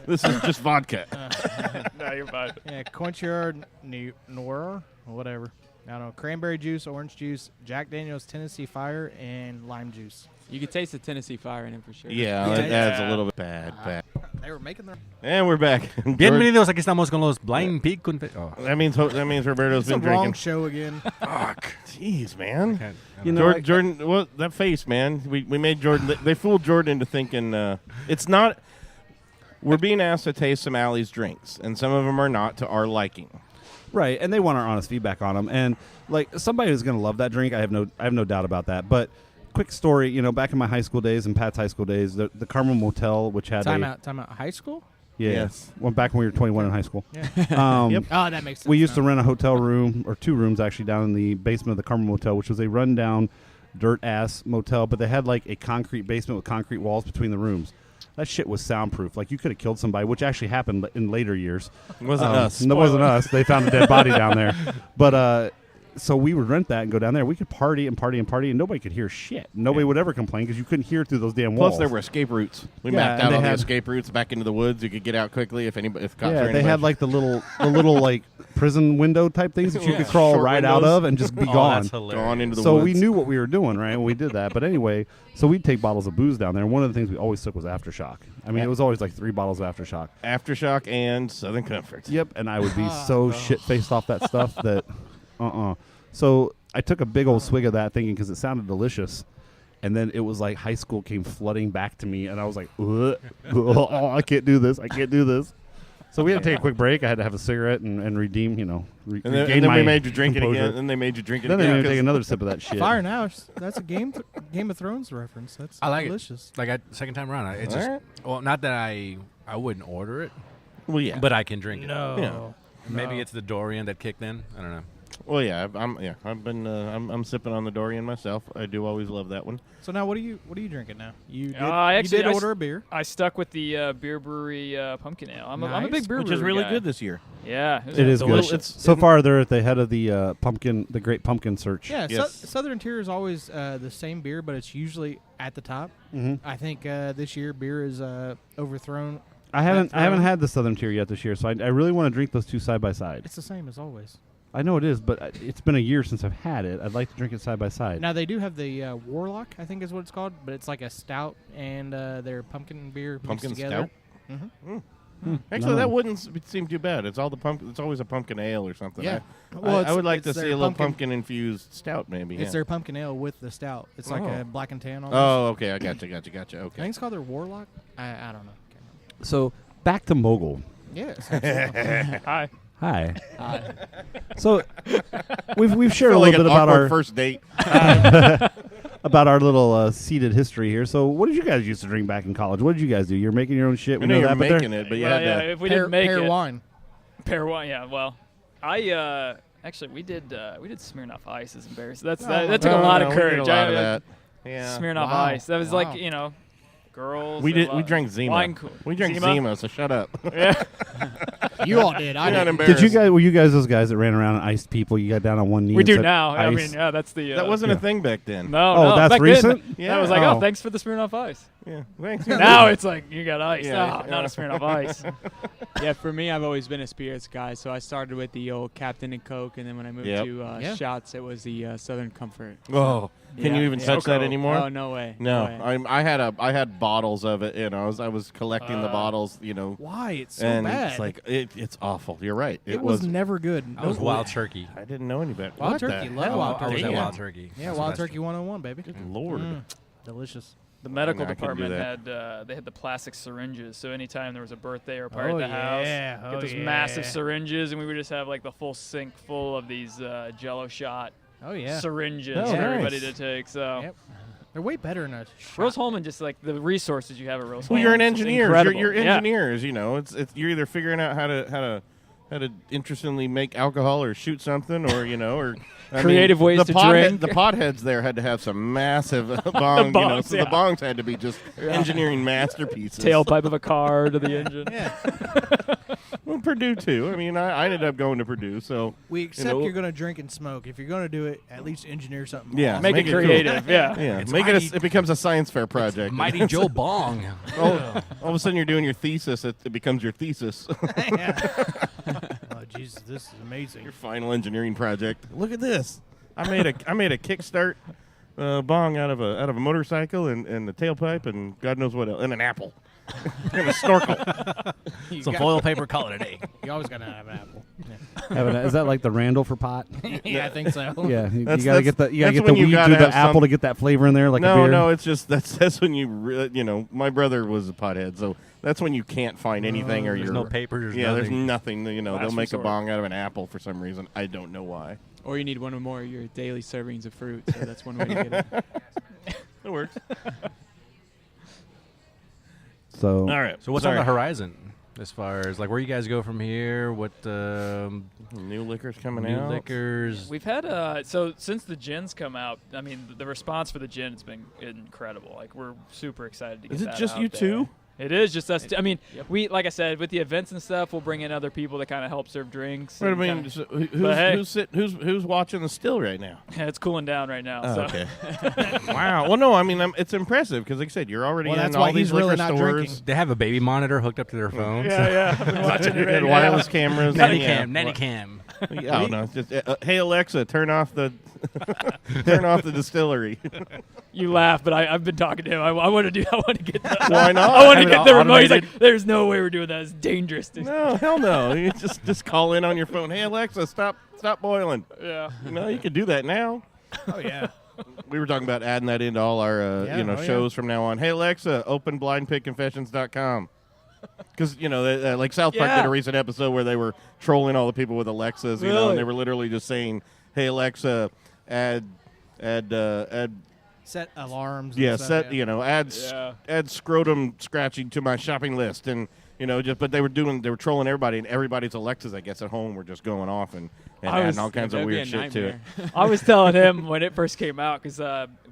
This is just vodka. No, you're fine. Yeah, Cointreau Noir, or whatever. I don't know. Cranberry juice, orange juice, Jack Daniel's Tennessee Fire, and lime juice. You could taste the Tennessee Fire in it for sure. Yeah, that adds a little bit bad. They were making their... And we're back. Bienvenidos, aquí estamos con los Blind Pig. That means Roberto's been drinking. Wrong show again. Fuck. Jeez, man. Okay. Jordan, that face, man. We made Jordan. They fooled Jordan into thinking it's not. We're being asked to taste some Alley's drinks, and some of them are not to our liking. Right, and they want our honest feedback on them. And like somebody who's going to love that drink, I have no doubt about that. But quick story, back in my high school days and Pat's high school days, the Carmel Motel, which had time out. High school? Yeah. Yes. Well, back when we were 21 in high school. Yeah. Yep. Oh, that makes sense. We used to rent a hotel room, or 2 rooms actually, down in the basement of the Carmel Motel, which was a rundown, dirt-ass motel, but they had like a concrete basement with concrete walls between the rooms. That shit was soundproof. Like, you could have killed somebody, which actually happened in later years. It wasn't us. No, it wasn't us. They found a dead body down there. But so we would rent that and go down there. We could party and party and party, and nobody could hear shit. Nobody would ever complain because you couldn't hear through those damn walls. Plus, there were escape routes. We mapped out all the escape routes back into the woods. You could get out quickly if cops were they had like the little like prison window type things that you could crawl right out of and just be gone. Gone into the so woods. We knew what we were doing, right, when we did that. But anyway, so we'd take bottles of booze down there, and one of the things we always took was Aftershock. I mean, it was always like 3 bottles of Aftershock. Aftershock and Southern Comfort. Yep, and I would be so shit-faced off that stuff that, So I took a big old swig of that thinking because it sounded delicious. And then it was like high school came flooding back to me, and I was like, I can't do this. I can't do this. So we had to take a quick break. I had to have a cigarette and redeem, and then we made you drink it again. Then they made you drink it again. Then they made me take another sip of that shit. Fire and Ice. That's a Game of Thrones reference. That's I like delicious. It. Second time around, it's just not that I wouldn't order it. Well, yeah, but I can drink it. No. Maybe it's the Dorian that kicked in. I don't know. Well, yeah, I'm sipping on the Dorian myself. I do always love that one. So now, what are you drinking now? You did order a beer. I stuck with the Beer Brewery pumpkin ale. I'm a big beer brewery which is really guy. good this year. Yeah, it is good. So far, they're at the head of the Great Pumpkin Search. Yeah, yes. Southern Tier is always the same beer, but it's usually at the top. Mm-hmm. I think this year beer is overthrown. I haven't had the Southern Tier yet this year, so I really want to drink those two side by side. It's the same as always. I know it is, but it's been a year since I've had it. I'd like to drink it side by side. Now, they do have the Warlock, I think is what it's called, but it's like a stout and their pumpkin beer mixed together. Stout? Mm-hmm. Actually, that wouldn't seem too bad. It's all the It's always a pumpkin ale or something. Yeah. I would like to see a little pumpkin infused stout, maybe. It's their pumpkin ale with the stout. It's like a black and tan. Almost. Oh, okay. I gotcha. Okay. I think it's called their Warlock. I don't know. So back to Mogul. Yes. Hi. Hi. So we've shared a like little bit about our first date. about our little seated history here. So what did you guys used to drink back in college? What did you guys do? You're making your own shit. I know you're making it, but you had to. If we didn't make pear it, wine. Pear wine. Yeah. Well, I actually we did Smirnoff Ice. Is embarrassing. That took a lot of courage. We did a lot of that. Yeah. Smirnoff Ice. That was like girls. We drank Zima. We drank Zima, so shut up. Yeah. You all did. I didn't. Did you guys? Were you guys those guys that ran around and iced people? You got down on one knee. We and do said now. Ice? I mean, that's the. That wasn't a thing back then. No. that's back recent. Then, Yeah. that was like, thanks for the Smirnoff Ice. Yeah. Thanks. Now it's like you got ice. Yeah. Not a Smirnoff Ice. Yeah, for me, I've always been a spirits guy. So I started with the old Captain and Coke, and then when I moved to shots, it was the Southern Comfort. Oh, can you even touch that anymore? Oh, no way. No, way. I had bottles of it. I was collecting the bottles. Why it's so and bad? it's like it's awful. You're right. It was never good. I was Wild Turkey. I didn't know any better. Wild Turkey. Love Wild I was Turkey. at Wild Turkey. Yeah, Wild Turkey 101, baby. Good Lord. Delicious. The medical I couldn't do department that. they had the plastic syringes. So anytime there was a birthday or party at the house, get those massive syringes, and we would just have like the full sink full of these Jello shot syringes for everybody to take. So they're way better than a Rose Holman, just like the resources you have at Rose Well, Holman. you're an engineer. You're Yeah. engineers. It's you're either figuring out how to interestingly make alcohol or shoot something, or Creative ways to drink. The potheads there had to have some massive bong. Bongs, so the bongs had to be just engineering masterpieces. Tailpipe of a car to the engine. Well, Purdue too. I mean, I ended up going to Purdue, so we accept you're going to drink and smoke. If you're going to do it, at least engineer something. Yeah, make it creative. Cool. Yeah, make it becomes a science fair project. Mighty Joe Bong. All of a sudden, you're doing your thesis. It becomes your thesis. Oh, Jesus, this is amazing. Your final engineering project. Look at this. I made a kickstart bong out of a motorcycle and the tailpipe and God knows what else, and an apple. And a snorkel. Some foil paper, call it a day. You always got to have an apple. Is that like the Randall for pot? Yeah, I think so. Yeah, you That's- gotta get the when you weed gotta through the have apple to get that flavor in there, like a No, beer. no, it's just that's when my brother was a pothead, so that's when you can't find anything or There's you're no paper. There's there's nothing. nothing. They'll make a bong out of an apple for some reason. I don't know why. Or you need one or more of your daily servings of fruit. So that's one way to get it. It works. So, All right. So what's on the horizon as far as like where you guys go from here? What new liquors coming new out? liquors? We've had so since the gin's come out, I mean the response for the gin has been incredible. Like we're super excited to get Is it that just out you there. two? It is just us. I mean, we like I said with the events and stuff, we'll bring in other people to kind of help serve drinks. Wait, I and mean, kinda- who's watching the still right now? Yeah, it's cooling down right now. Oh, so. okay. Wow. Well, no, I mean it's impressive because, like I said, you're already in that's all why these he's really liquor not stores. drinking. They have a baby monitor hooked up to their phone. Yeah. I've been watching it right And now. wireless cameras. Nanny cam. Oh no! It's just hey Alexa, turn off the distillery. You laugh, but I've been talking to him. I want to get that. Why not? I want to Have get it the remote. He's like, automated? "There's no way we're doing that. It's dangerous." No, hell no! You just call in on your phone. Hey Alexa, stop boiling. Yeah. You can do that now. Oh, yeah. We were talking about adding that into all our shows from now on. Hey Alexa, open blindpigconfessions.com. Because like South Park did a recent episode where they were trolling all the people with Alexas, and they were literally just saying, "Hey Alexa, add set alarms. yeah, and stuff, set add scrotum scratching to my shopping list," and but they were trolling everybody, and everybody's Alexas, I guess, at home were just going off and adding all kinds of weird shit to it. I was telling him when it first came out because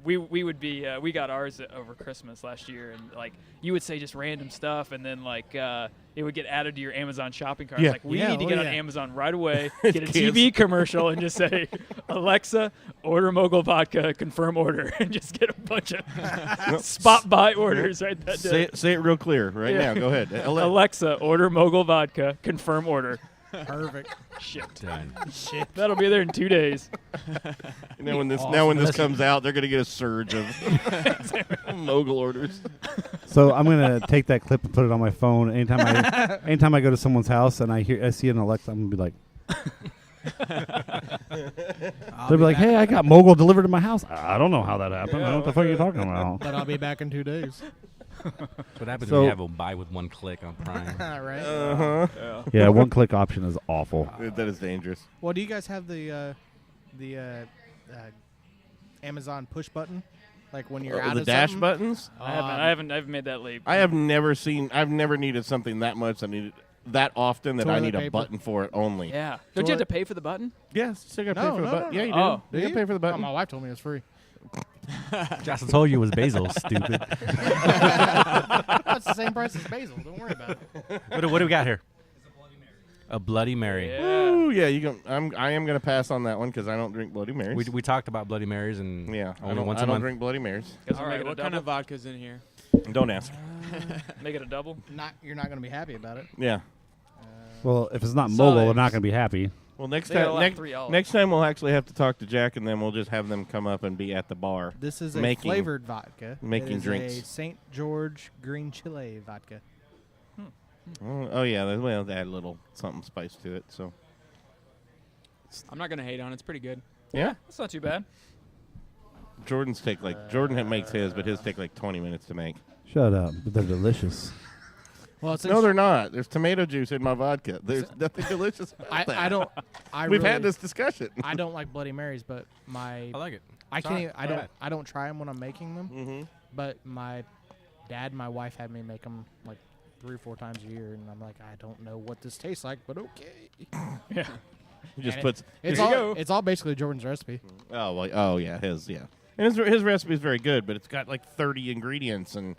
we got ours over Christmas last year, and like you would say just random stuff, and then like it would get added to your Amazon shopping cart. Yeah. Like we need to get on Amazon right away, get a Kids. TV commercial, and just say, "Alexa, order Mogul vodka, confirm order," and just get a bunch of spot buy orders right that day. Say it real clear right now. Go ahead. Alexa, order Mogul vodka, confirm order. Perfect. Shit. Done. Shit. That'll be there in 2 days. And then when this comes out, they're gonna get a surge of Mogul orders. So I'm gonna take that clip and put it on my phone. Anytime I go to someone's house and I see an Alexa, I'm gonna be like, they'll be like, "Hey, I got Mogul delivered to my house." I don't know how that happened. I don't know what the fuck you're talking about. But I'll be back in 2 days. What happens when you have a buy with one click on Prime? Right. Yeah, one-click option is awful. That is dangerous. Well, do you guys have the Amazon push button? Like when you're out the of dash something? buttons. I haven't made that leap. I've never needed something that much. I need that often that I Toilet need a paper. button for it only. Yeah. Don't you have to pay for the button? Yes, you still got to No, pay for the no, button. no, Yeah, you no. do. Oh. You got to pay for the Oh, button. my wife told me it was free. Jocelyn told you it was basil, stupid. That's the same price as basil. Don't worry about it. What do we got here? A Bloody Mary. Yeah. Ooh, yeah. I am gonna pass on that one because I don't drink Bloody Marys. We talked about Bloody Marys and yeah, only once I a don't month. drink Bloody Marys. Guess All we'll right, make it a what kind double? of vodka's in here? Don't ask. Make it a double? You're not going to be happy about it. Yeah. Well, if it's not Mogul, they're not gonna be happy. Well, next They got time, like 3 olives. next time we'll actually have to talk to Jack, and then we'll just have them come up and be at the bar. This is a Making- flavored vodka. making It is drinks. a St. George green chile vodka. Oh yeah, well, they add a little something spice to it. So I'm not gonna hate on it. It's pretty good. yeah, That's not too bad. Jordan makes his, but his take like 20 minutes to make. Shut up, but they're delicious. Well, it's No, they're not. There's tomato juice in my vodka. There's nothing delicious about that. I don't. We've had this discussion. I don't like Bloody Marys, but I like it. I Sorry, can't. go ahead. I don't try them when I'm making them. Mm-hmm. But my dad and my wife had me make them like 3 or 4 times a year, and I'm like, I don't know what this tastes like, but okay. Yeah. He just And puts. It's all basically Jordan's recipe. Oh well. Oh yeah. His And his recipe is very good, but it's got like 30 ingredients, and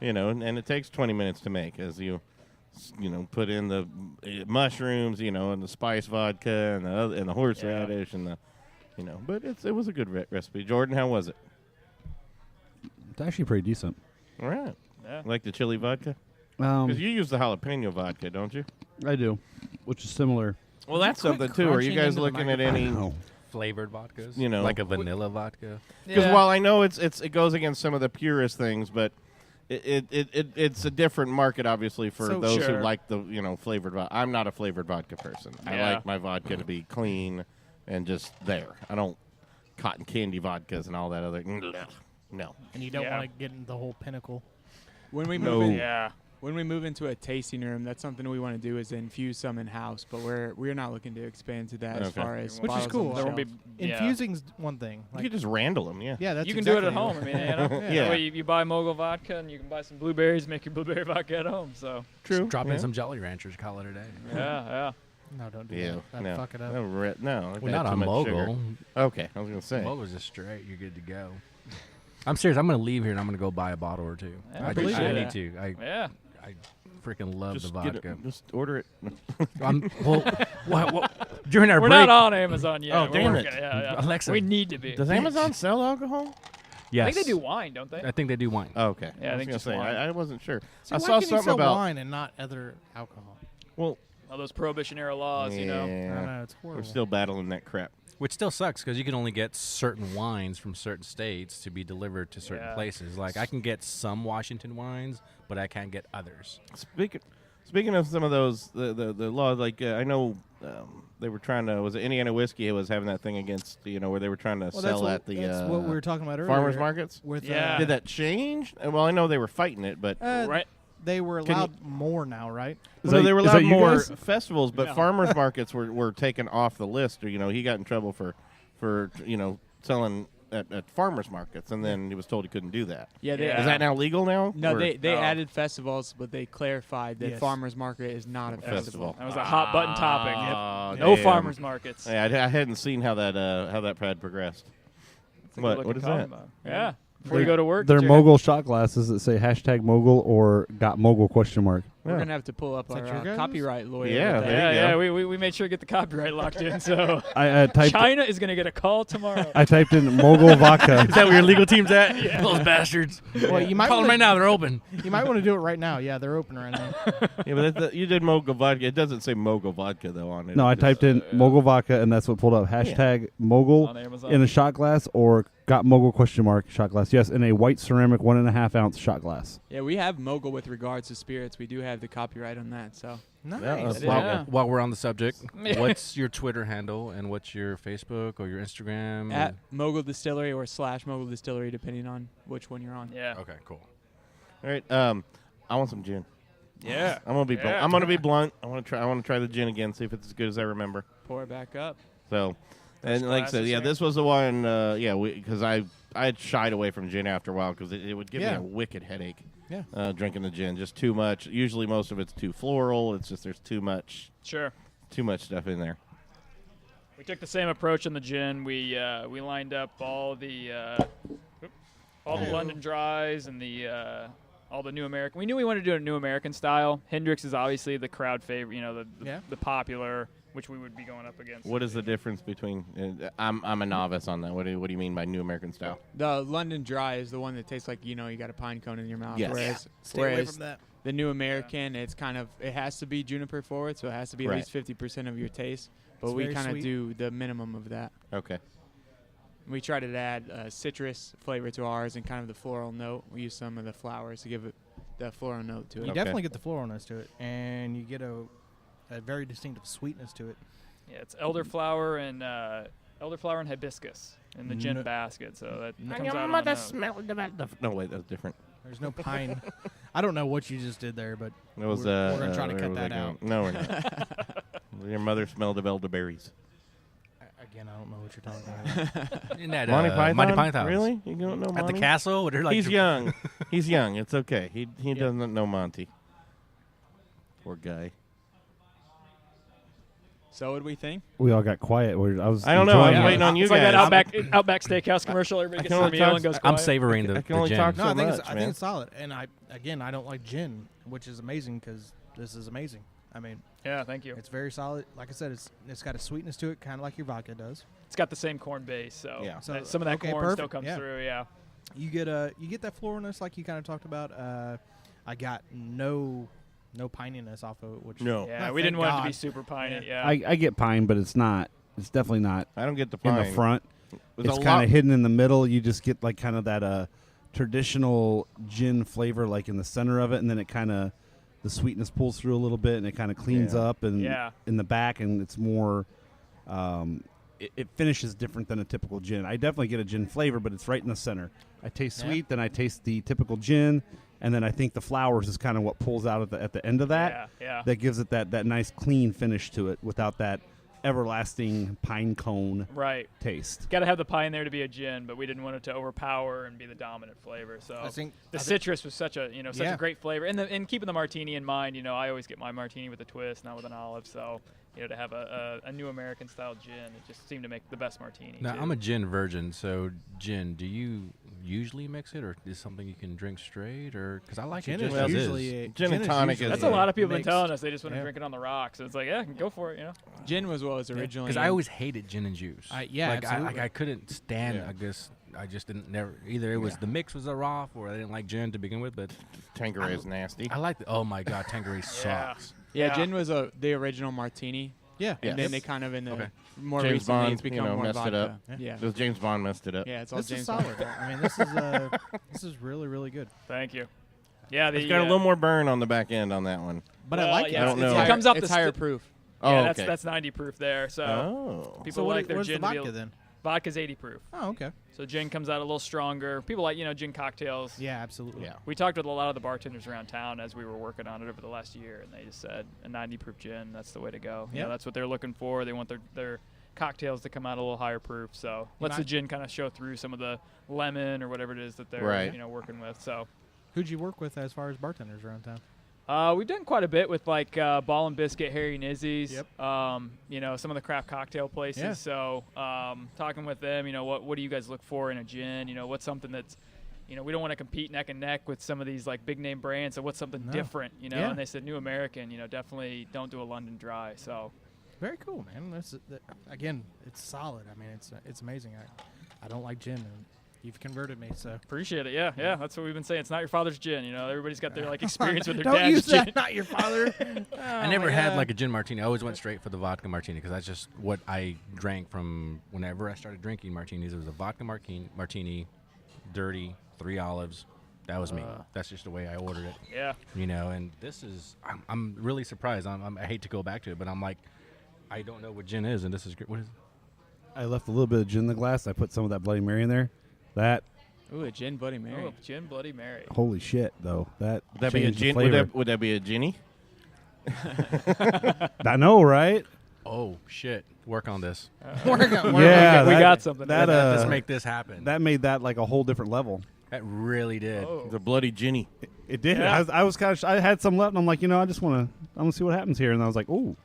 and it takes 20 minutes to make as you put in the mushrooms, and the spice vodka and the horseradish and the but it was a good recipe. Jordan, how was it? It's actually pretty decent. All right. Yeah. Like the chili vodka? Because you use the jalapeno vodka, don't you? I do, which is similar. Well, that's something too. Are you crunching guys into the looking at any? No. Flavored vodkas, Like like a vanilla vodka. Because while I know it goes against some of the purest things, but it's a different market, obviously, for So those sure. who like the flavored vodka. I'm not a flavored vodka person. I Yeah. like my vodka to be clean and just there. I don't cotton candy vodkas and all that other. No. And you don't Yeah. want to get into the whole pinnacle. When we No. move in, Yeah. when we move into a tasting room, that's something we want to do is infuse some in house. But we're not looking to expand to that as Okay. far as Which is bottles on cool. the There won't be. shelf. Yeah. Infusing's one thing. You Like, could just randle them, yeah. yeah, that's You can do it at exactly home. I mean, Yeah. That way you buy Mogul vodka and you can buy some blueberries, make your blueberry vodka at home. So True. Drop yeah. in some Jolly Ranchers, call it a day. yeah. No, don't do Yeah, that. That'd no. fuck it up. No, Well, not on Mogul. Okay, I was gonna say. Mogul's just straight. You're good to go. I'm serious. I'm gonna leave here and I'm gonna go buy a bottle or two. Yeah, I I appreciate need that. to. Yeah. I freaking love Just the get vodka. just order it. During our We're break, not on Amazon yet. Oh, We're damn working. it. Yeah. Alexa, We need to be. Does Amazon sell alcohol? yes. I think they do wine, don't they? I think they do wine. Oh, okay. Yeah, I was think gonna just say wine. I wasn't sure. See, I why saw can you something sell about wine and not other alcohol? well, All those Prohibition era laws, I you know. yeah, don't know. It's we're horrible. still battling that crap. Which still sucks because you can only get certain wines from certain states to be delivered to certain Yeah. places. Like I can get some Washington wines, but I can't get others. Speaking of some of those the laws, like I know they were trying to was it Indiana whiskey was having that thing against where they were trying to sell at the that's what we were talking about earlier. farmers markets. With, Yeah. Did that change? Well, I know they were fighting it, but Right. They were Can allowed more now, right? so they were is that allowed you more guys? festivals, but Yeah. farmers markets were taken off the list. Or he got in trouble for selling at farmers markets, and then he was told he couldn't do that. Yeah, they, Yeah. Is that now legal now? No, Or- they No. added festivals, but they clarified that Yes. farmers market is not a festival. That was a hot button topic. Ah, No damn. farmers markets. Yeah, I hadn't seen how that had progressed. It's a What good-looking is coffee that? mug. Yeah. before you go to work. They're Mogul shot glasses that say #Mogul or got Mogul ? We're gonna have to pull up our copyright lawyer. Yeah. We made sure to get the copyright locked in. So I typed China is gonna get a call tomorrow. I typed in Mogul vodka. Is that where your legal team's at? Yeah. Those bastards. Well, you might call them right now. They're open. You might want to do it right now. Yeah, they're open right now. Yeah, but you did Mogul vodka. It doesn't say Mogul vodka though on it. No, I typed in Mogul vodka, and that's what pulled up. #Mogul On Amazon. in a shot glass or got Mogul ? Shot glass. Yes, in a white ceramic 1.5 ounce shot glass. Yeah, we have Mogul with regards to spirits. We do have the copyright on that. So Nice. While we're on the subject, what's your Twitter handle and what's your Facebook or your Instagram? At Mogul Distillery or /Mogul Distillery, depending on which one you're on. Yeah. Okay, cool. All right. I want some gin. Yeah. I'm gonna be. I'm gonna be blunt. I want to try the gin again. See if it's as good as I remember. Pour it back up. So, and like I said, this was the one. Because I had shied away from gin after a while because it would give me a wicked headache. Yeah. Drinking the gin, just too much. Usually, most of it's too floral. It's just there's too much stuff in there. We took the same approach in the gin. We lined up all the London Dries and all the New American. We knew we wanted to do a New American style. Hendrix is obviously the crowd favorite. The popular, which we would be going up against. What is the difference between? I'm a novice on that. What do you mean by New American style? The London Dry is the one that tastes like you got a pine cone in your mouth. Yes. Stay away from that. The New American, it has to be juniper forward, so it has to be at least 50% of your taste. But we kind of do the minimum of that. Okay. We try to add citrus flavor to ours and kind of the floral note. We use some of the flowers to give it the floral note to it. You definitely get the floralness to it, and you get a very distinctive sweetness to it. Yeah, it's elderflower and hibiscus in the gin basket. So that comes out on the nose. No, wait, that's different. There's no pine. I don't know what you just did there, but It was, we're going to try to cut that out. No, we're not. Your mother smelled of elderberries. Again, I don't know what you're talking about. Isn't that Monty Python? Monty Python? Really? You don't know At Monty? the castle? He's young. He's young. It's okay. He doesn't know Monty. Poor guy. So what do we think? We all got quiet. I don't know. enjoying I was it. waiting on you It's guys. like that Outback Steakhouse commercial. Everybody gets their meal and goes quiet. I'm savoring the I can only gin. talk No, so I think much, I think it's solid. And I don't like gin, which is amazing because this is amazing. I mean, Yeah, thank you. it's very solid. Like I said, it's got a sweetness to it, kind of like your vodka does. It's got the same corn base, so, Yeah. So, some of that corn still perfect, comes yeah. through. Yeah. You get that floralness like you kind of talked about. I got no pininess off of it, which No. Yeah, Oh, we didn't thank want it to be God. super piney. Yeah. I get pine, but it's not. It's definitely not I don't get the in pine. the front. There's It's a kind lot- of hidden in the middle. You just get like kind of that traditional gin flavor, like in the center of it, and then it kind of the sweetness pulls through a little bit, and it kind of cleans up and in the back, and it's more. It finishes different than a typical gin. I definitely get a gin flavor, but it's right in the center. I taste sweet, then I taste the typical gin, and then I think the flowers is kind of what pulls out at the end of that. Yeah. That gives it that nice clean finish to it without that everlasting pine cone Right. taste. Got to have the pine there to be a gin, but we didn't want it to overpower and be the dominant flavor. So I think citrus was such a Yeah. great flavor, and keeping the martini in mind. I always get my martini with a twist, not with an olive. So to have a New American style gin, it just seemed to make the best martini. Now, too. I'm a gin virgin, so gin, do you usually mix it, or is something you can drink straight? Or because I like Gin it is just as usually is. Gin and tonic is That's a lot of people have been mixed. telling us they just want to Yeah. drink it on the rocks. So it's like, yeah, go for it. Gin was what was originally. Because I always hated gin and juice. Absolutely. I couldn't stand. Yeah. I just didn't never either. It was the mix was off, or I didn't like gin to begin with. But Tanqueray is nasty. I like. Oh my God, Tanqueray sucks. Yeah, gin was the original martini. Yeah. And then they kind of in the more James recently Bond, it's become more messed vodka. it up. Yeah. Because James Bond messed it up. Yeah, it's all This James is Bond. solid. I mean, this is really, really good. Thank you. Yeah, It's got a little more burn on the back end on that one. But I like it. I don't know. It comes up It's the higher proof. Oh, Yeah, okay. that's 90 proof there. So Oh. people So like their what's gin the to be vodka then? Vodka's 80 proof. Oh, okay. So gin comes out a little stronger. People like gin cocktails. Yeah, absolutely. Yeah. We talked with a lot of the bartenders around town as we were working on it over the last year, and they just said a 90 proof gin, that's the way to go. Yeah. That's what they're looking for. They want their cocktails to come out a little higher proof. So lets the gin kind of show through some of the lemon or whatever it is that they're working with. So Who'd you work with as far as bartenders around town? we've done quite a bit with like Ball and Biscuit, Harry Nizzi's. Yep. Some of the craft cocktail places. Yeah. So talking with them, what do you guys look for in a gin? What's something that's we don't want to compete neck and neck with some of these like big name brands. So what's something different, Yeah. And they said New American, definitely don't do a London Dry. So very cool, man. Again, it's solid. I mean, it's amazing. I don't like gin, and you've converted me. So appreciate it. Yeah. That's what we've been saying. It's not your father's gin. Everybody's got their like experience with their don't dad's use gin. that, not your father. I never had like a gin martini. I always went straight for the vodka martini because that's just what I drank from whenever I started drinking martinis. It was a vodka martini, dirty, 3 olives. That was me. That's just the way I ordered it. Yeah. And this is, I'm really surprised. I hate to go back to it, but I'm like, I don't know what gin is, and this is great. What is it? I left a little bit of gin in the glass. I put some of that Bloody Mary in there. That. Ooh, a gin Bloody Mary. Oh, gin Bloody Mary. Holy shit, though. That Would that be a changed the gin? flavor. Would that be a ginny? I know, right? Oh, shit. Work on this. Yeah, we got something. Let's make this happen. That made that like a whole different level. That really did. Oh. The bloody ginny. It did. Yeah. I was kind of. I had some left, and I'm like, I just want to see what happens here. And I was like, oh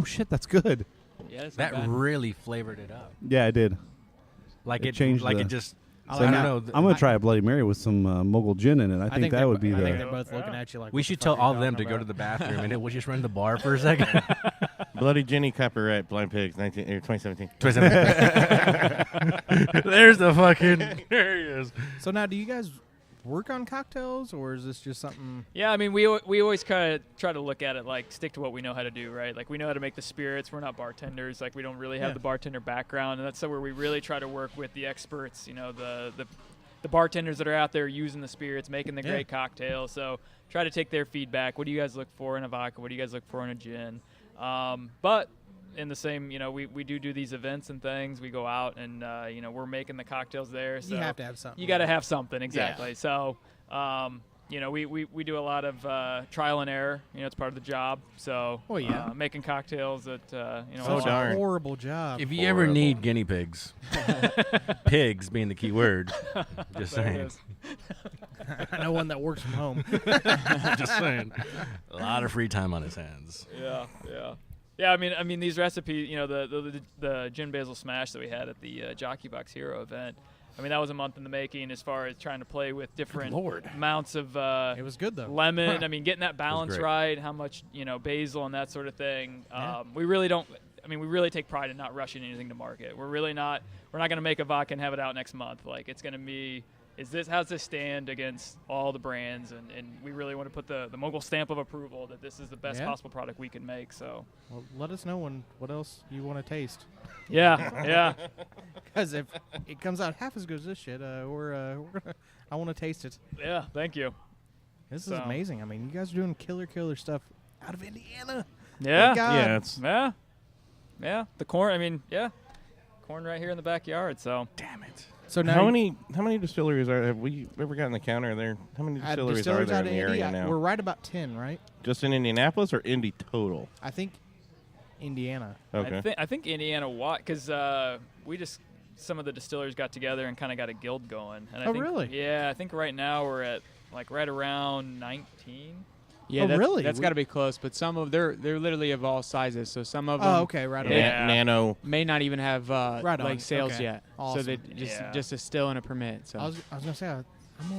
shit, that's good. Yeah, it's not That bad. really flavored it up. Yeah, I did. Like It it changed like the- it just. So I don't now know. I'm gonna try a Bloody Mary with some Mogul gin in it. I think that would be I think the. they're both looking at you like. We what the should fuck tell are you all of them talking to go to about? the bathroom and we'll just run the bar for a second. Bloody Ginny Copyright Blind Pigs 2017. There's the fucking. There he is. So now, do you guys work on cocktails, or is this just something? Yeah, I mean, we always kind of try to look at it like stick to what we know how to do, right? Like we know how to make the spirits. We're not bartenders. Like we don't really have the bartender background, and that's where we really try to work with the experts. The bartenders that are out there using the spirits, making the great cocktails. So try to take their feedback. What do you guys look for in a vodka? What do you guys look for in a gin? But in the same, we do these events and things. We go out and, we're making the cocktails there. So You have to have something. You got to have something, exactly. Yeah. So, we do a lot of trial and error. It's part of the job. So, making cocktails that, So Such darn. a horrible job. If you ever need guinea pigs, pigs being the key word, just There it saying. is. I know one that works from home. Just saying. A lot of free time on his hands. Yeah, I mean these recipes, the gin basil smash that we had at the Jockey Box Hero event. I mean, that was a month in the making as far as trying to play with different amounts of It was good though. lemon. I mean, getting that balance great. right, how much, basil and that sort of thing. We really don't. I mean, we really take pride in not rushing anything to market. We're not going to make a vodka and have it out next month. Like, it's going to be, how's this stand against all the brands? And we really want to put the Mogul stamp of approval that this is the best possible product we can make. So, Well, let us know what else you want to taste. yeah. Because if it comes out half as good as this shit, I want to taste it. Yeah, thank you. This is So- amazing. I mean, you guys are doing killer stuff out of Indiana. Yeah. Thank God. Yeah, it's Yeah. The corn, corn right here in the backyard. So, Damn it. So now how many distilleries have we ever gotten the counter there? How many distilleries are there out in the of area Indy, now? we're right about 10, right? Just in Indianapolis or Indy total? I think Indiana. Okay. I think Indiana, because some of the distillers got together and kind of got a guild going. And I think, really? Yeah, I think right now we're at like right around 19. Yeah, Oh, really? That's got to be close. But some of they're literally of all sizes. So some of them Oh, okay, right on. Yeah. Nano. may not even have Right on. like sales Okay. yet. Awesome. So they just a still and a permit. So I was gonna say I'm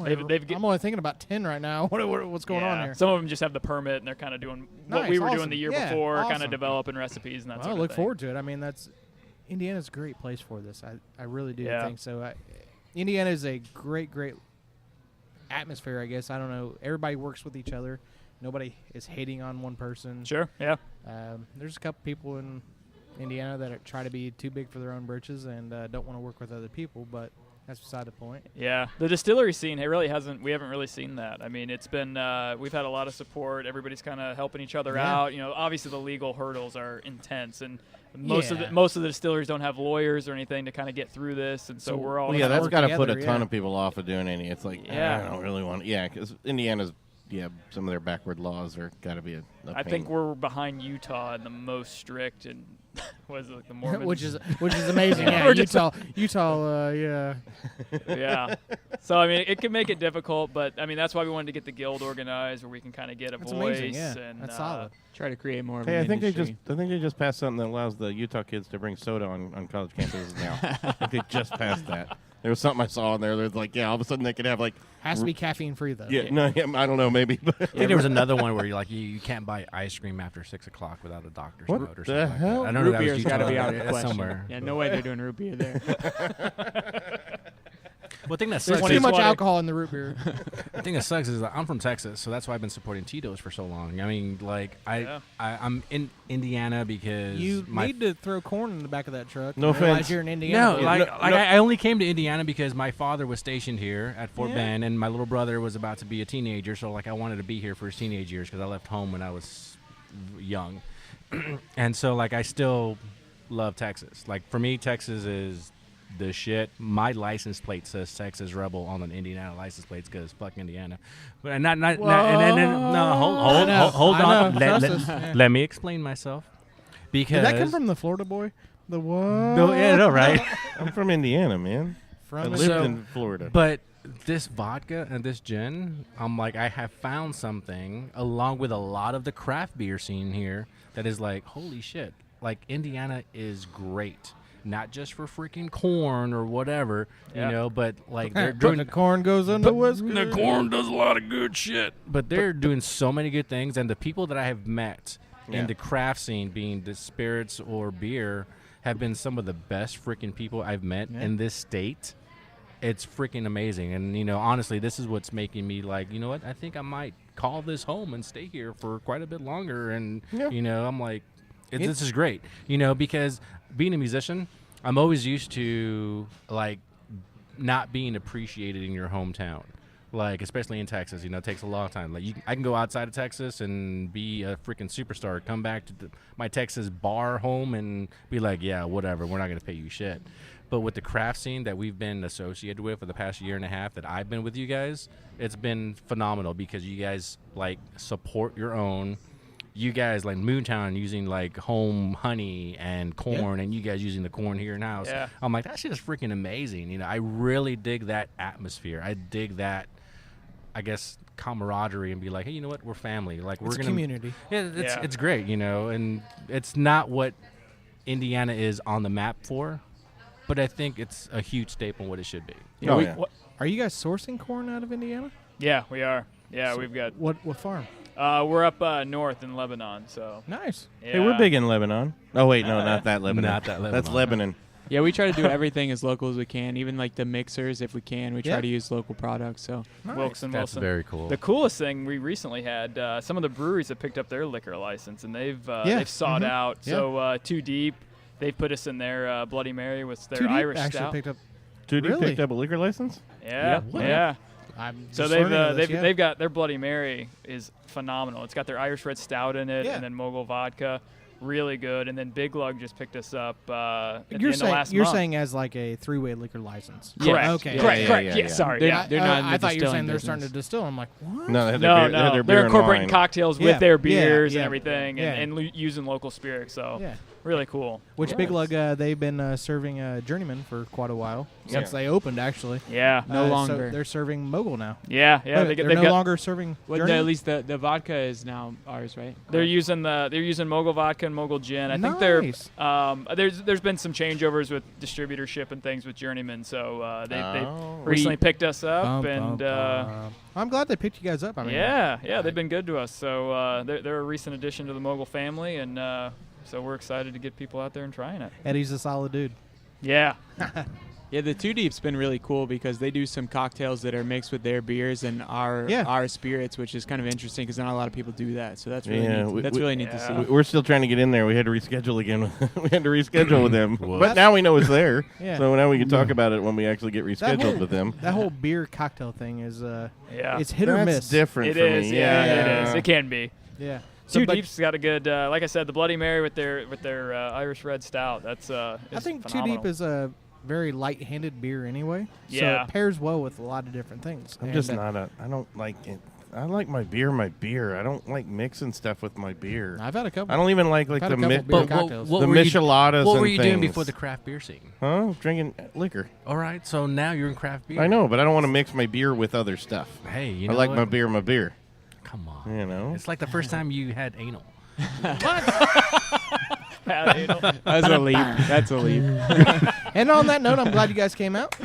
They've only thinking about 10 right now. What's going on here? Some of them just have the permit and they're kind of doing what Nice, we were awesome. doing the year Yeah, before, kind awesome. of developing recipes and that Well, sort I of look thing. forward to it. I mean, Indiana's a great place for this. I really do Yeah. think so. Indiana is a great atmosphere, I guess. I don't know. Everybody works with each other. Nobody is hating on one person. Sure, yeah. There's a couple people in Indiana that try to be too big for their own britches and don't want to work with other people, but that's beside the point. Yeah, the distillery scene, we haven't really seen that. I mean, it's been, we've had a lot of support. Everybody's kind of helping each other out. Obviously the legal hurdles are intense, and most of the distilleries don't have lawyers or anything to kind of get through this, and so we're all. Well, yeah, that's work got to put a together, ton yeah. of people off of doing any. It's like, I don't really want. Yeah, because Indiana's, some of their backward laws are got to be a I pain. think we're behind Utah and the most strict, and was it like the Mormons? which is amazing. Yeah, We're just- Utah. Yeah. Yeah. So I mean, it can make it difficult, but I mean that's why we wanted to get the guild organized, where we can kind of get a That's voice. amazing. Yeah, and, that's solid. try to create more of Hey, an I think industry. they just passed something that allows the Utah kids to bring soda on college campuses now. I think they just passed that. There was something I saw on there. There's like, all of a sudden they could have like. Has to be caffeine free though. Yeah, no, I don't know, maybe. But I think there was another one where you can't buy ice cream after 6 o'clock without a doctor's note or something. What the hell? Like I know root that was beer's got to be out of the That's question. somewhere. Yeah, no way they're doing root beer there. Well, the thing that There's sucks too is, much alcohol in the root beer. the thing that sucks is that I'm from Texas, so that's why I've been supporting Tito's for so long. I mean, like I'm in Indiana because You need to throw corn in the back of that truck. No I realize offense. you're in Indiana. No, I only came to Indiana because my father was stationed here at Fort Bend, and my little brother was about to be a teenager, so like I wanted to be here for his teenage years because I left home when I was young, and so like I still love Texas. Like for me, Texas is the shit. My license plate says Texas Rebel on an Indiana license plate because fuck Indiana. But hold on. Let me explain myself. Because Did that come from the Florida boy? The what? No, yeah, no, right. I'm from Indiana, man. I lived in Florida. But this vodka and this gin, I'm like, I have found something along with a lot of the craft beer scene here that is like, holy shit. Like Indiana is great. Not just for freaking corn or whatever, you know, but like they're doing the corn goes in the whiskey. The corn does a lot of good shit. But they're doing so many good things, and the people that I have met in the craft scene, being the spirits or beer, have been some of the best freaking people I've met in this state. It's freaking amazing, and you know, honestly, this is what's making me like, you know what? I think I might call this home and stay here for quite a bit longer. And you know, I'm like, this is great, you know, because being a musician, I'm always used to like not being appreciated in your hometown, like especially in Texas. You know, it takes a long time. Like I can go outside of Texas and be a freaking superstar, come back to my Texas bar home and be like, yeah, whatever, we're not gonna pay you shit. But with the craft scene that we've been associated with for the past year and a half that I've been with you guys, it's been phenomenal because you guys like support your own. You guys like Moontown using like home honey and corn, and you guys using the corn here in house. Yeah. I'm like, that shit is freaking amazing. You know, I really dig that atmosphere. I dig that, I guess, camaraderie and be like, hey, you know what? We're family. Like we're gonna community. Yeah, it's great. You know, and it's not what Indiana is on the map for, but I think it's a huge staple in what it should be. Are you guys sourcing corn out of Indiana? Yeah, we are. Yeah, we've got. What farm? We're up north in Lebanon, so. Nice. Yeah. Hey, we're big in Lebanon. Oh, wait, no, not that Lebanon. Not that Lebanon. That's Lebanon. Yeah, we try to do everything as local as we can. Even like the mixers, if we can, we try to use local products. So Wilson. That's very cool. The coolest thing we recently had, some of the breweries have picked up their liquor license, and they've sought out. Yeah. So TwoDEEP, they've put us in their Bloody Mary with their TwoDEEP Irish actually stout. picked up. TwoDEEP Really? picked up a liquor license? Yeah. I'm So just learning this, they've got their Bloody Mary is phenomenal. It's got their Irish Red Stout in it, Yeah. and then Mogul vodka, really good. And then Big Lug just picked us up at the You're end of last saying month. saying as like a 3-way liquor license. Correct. Okay. Correct. Yeah. Sorry. They're, Yeah. they're not. In the I thought you were distilling saying they're business. starting to distill. I'm like, what? No, they had No, their beer they're and incorporating wine. cocktails Yeah, with their beers yeah, and everything, yeah. and using local spirits. So Yeah. really cool. Which Big Lug, they've been serving Journeyman for quite a while since they opened, actually. Yeah. No So longer. they're serving Mogul now. Yeah. They're They've no got. longer serving Well, Journeyman? at least the vodka is now ours, right? They're using Mogul vodka and Mogul gin. I think Nice. there's been some changeovers with distributorship and things with Journeyman, so they Oh. recently picked us up, Bum, and bum, bum. I'm glad they picked you guys up. I mean, yeah, they've been good to us. So they're a recent addition to the Mogul family, and so we're excited to get people out there and trying it. Eddie's a solid dude. Yeah. Yeah, the TwoDEEP's been really cool because they do some cocktails that are mixed with their beers and our spirits, which is kind of interesting because not a lot of people do that. So that's really neat. That's really neat to see. We're still trying to get in there. We had to reschedule again. We had to reschedule with them. But now we know it's there. Yeah. So now we can talk about it when we actually get rescheduled with them. That whole beer cocktail thing is it's hit That's or miss. different It for is. me. Yeah, it is. It can be. Yeah. So, TwoDEEP's got a good, like I said, the Bloody Mary with their Irish Red Stout. That's I think phenomenal. TwoDEEP is a very light-handed beer anyway. Yeah. So it pairs well with a lot of different things. I'm And, just not I don't like it. I like my beer. I don't like mixing stuff with my beer. I've had a couple. I don't even like I've had the a couple beer But cocktails. the micheladas. What and were you doing things. before the craft beer scene? Huh? Drinking liquor. All right, so now you're in craft beer. I know, but I don't want to mix my beer with other stuff. Hey, you I know like what? my beer. Come on. You know. It's like the first time you had anal. Bad anal. That's a leap. That's a leap. And on that note, I'm glad you guys came out.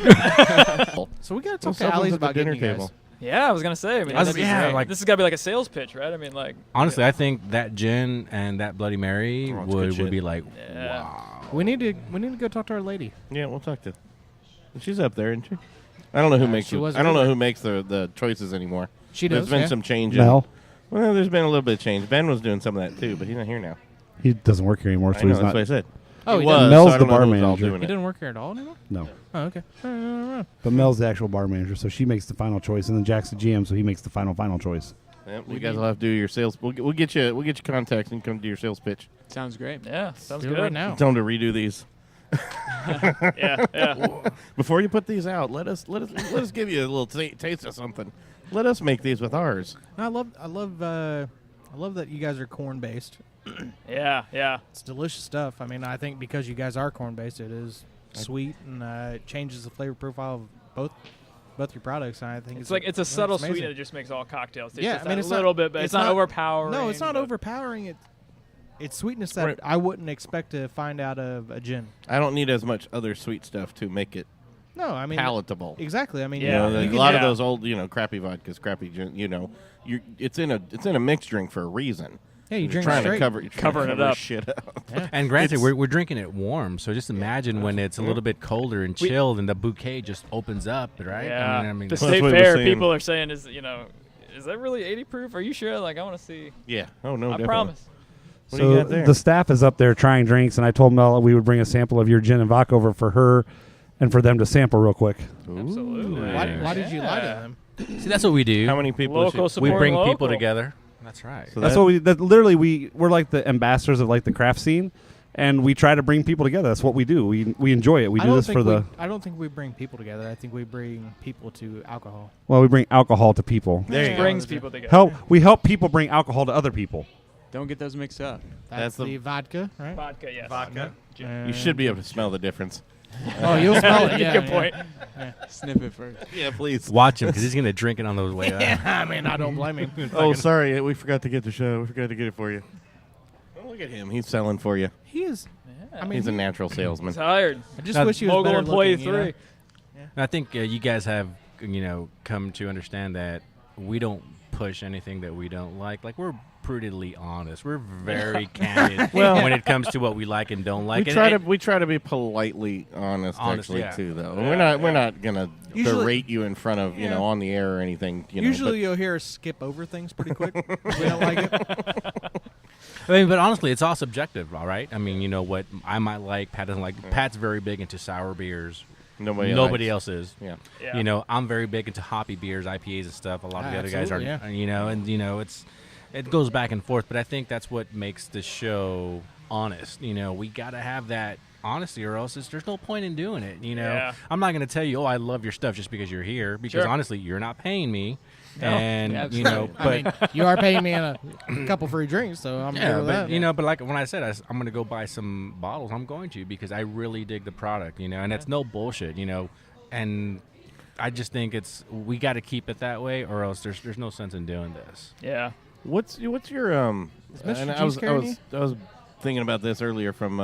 So we got to talk to Allie's about dinner getting you table. guys. Yeah, I was gonna say. I mean, this has got to be like a sales pitch, right? I mean, like. Honestly, I think that gin and that Bloody Mary would be like, Yeah. wow. We need to go talk to our lady. Yeah, we'll talk to. She's up there, isn't she? I don't know who makes. she was I don't know earlier. who makes the choices anymore. She There's does. been yeah. some change. Mel, Well, there's been a little bit of change. Ben was doing some of that too, but he's not here now. he doesn't work here anymore, I so know, he's that's not. what I said. Oh, He he was. doesn't. Mel's so I the don't know bar who's all manager. doing He it. doesn't work here at all anymore. No, Oh, okay. but Mel's the actual bar manager, so she makes the final choice, and then Jack's the GM, so he makes the final choice. Yep, you guys will have to do your sales. We'll get you contacts and come do your sales pitch. Sounds great. Yeah, sounds Do it good. right now. Tell them to redo these. Yeah. Before you put these out, let us give you a little taste of something. Let us make these with ours. I love that you guys are corn based. Yeah. It's delicious stuff. I mean, I think because you guys are corn based, it is sweet and it changes the flavor profile of both your products. And I think It's a subtle amazing. sweetness that just makes all cocktails taste Yeah, just I mean, a it's little not- bit, but it's it's not not- overpowering. No, it's not but- overpowering. It's sweetness that Right. I wouldn't expect to find out of a gin. I don't need as much other sweet stuff to make it No, I mean palatable. exactly. I mean, Yeah. You know, you a can- lot of yeah. those old, crappy vodkas, crappy gin. It's in a mixed drink for a reason. Yeah, you You're drink trying straight. to cover Covering it cover up. shit up. And granted, It's- we're drinking it warm, so just imagine when it's a little bit colder and chilled, and the bouquet just opens up, right? Yeah. I mean, the That's state what we're fair, saying. people are saying is that really 80 proof? Are you sure? Like, I want to see. Yeah. Oh no. I definitely. promise. What do you So got there? the staff is up there trying drinks, and I told Mel we would bring a sample of your gin and vodka over for her and for them to sample real quick. Absolutely. Why did you lie to Yeah. them? see, that's what we do. How many people? Local is she- we support bring local. people together. That's right. So That's that- what we're like the ambassadors of like the craft scene, and we try to bring people together. That's what we do. We enjoy it. We do this for the I don't think we bring people together. I think we bring people to alcohol. we bring alcohol to people. There you go. Brings people together. We help people bring alcohol to other people. Don't get those mixed up. That's the- the vodka, right? Vodka, yes. Vodka. And- You should be able to smell the difference. Oh, you'll smell it. Yeah, Good yeah. point. Sniff it first. Yeah, please. Watch him because he's gonna drink it on the way out. I mean, I don't blame him. Oh, sorry, we forgot to get the show. We forgot to get it for you. Oh, look at him. He's selling for you. He is. I mean, He's a natural salesman. Tired. I just wish he was Mogul better employee looking, you know? 3. I think you guys have come to understand that we don't push anything that we don't like. Like, we're brutally honest. We're very candid when it comes to what we like and don't like. We try to be politely honest actually yeah. too, though. We're not gonna Usually- berate you in front of Yeah. on the air or anything. Usually you'll hear us skip over things pretty quick. if we don't like it. I mean, but honestly, it's all subjective, all right? I mean, you know what I might like, Pat doesn't like. Pat's very big into sour beers. Nobody likes. else is. Yeah. Yeah. You know, I'm very big into hoppy beers, IPAs and stuff. A lot of the other guys are, Absolutely, it goes back and forth. But I think that's what makes the show honest. You know, we got to have that honesty, or else there's no point in doing it. You know, Yeah. I'm not going to tell you, oh, I love your stuff just because you're here. Because Sure. honestly, you're not paying me. No, And yeah, you know, I but mean, you are paying me in a couple free drinks, so I'm yeah, good with but that. you know, but like when I said I'm going to go buy some bottles, I'm going to because I really dig the product, you know, and it's no bullshit, you know, and I just think we got to keep it that way, or else there's no sense in doing this. Yeah. What's your Mr. and G's carrying I was thinking about this earlier from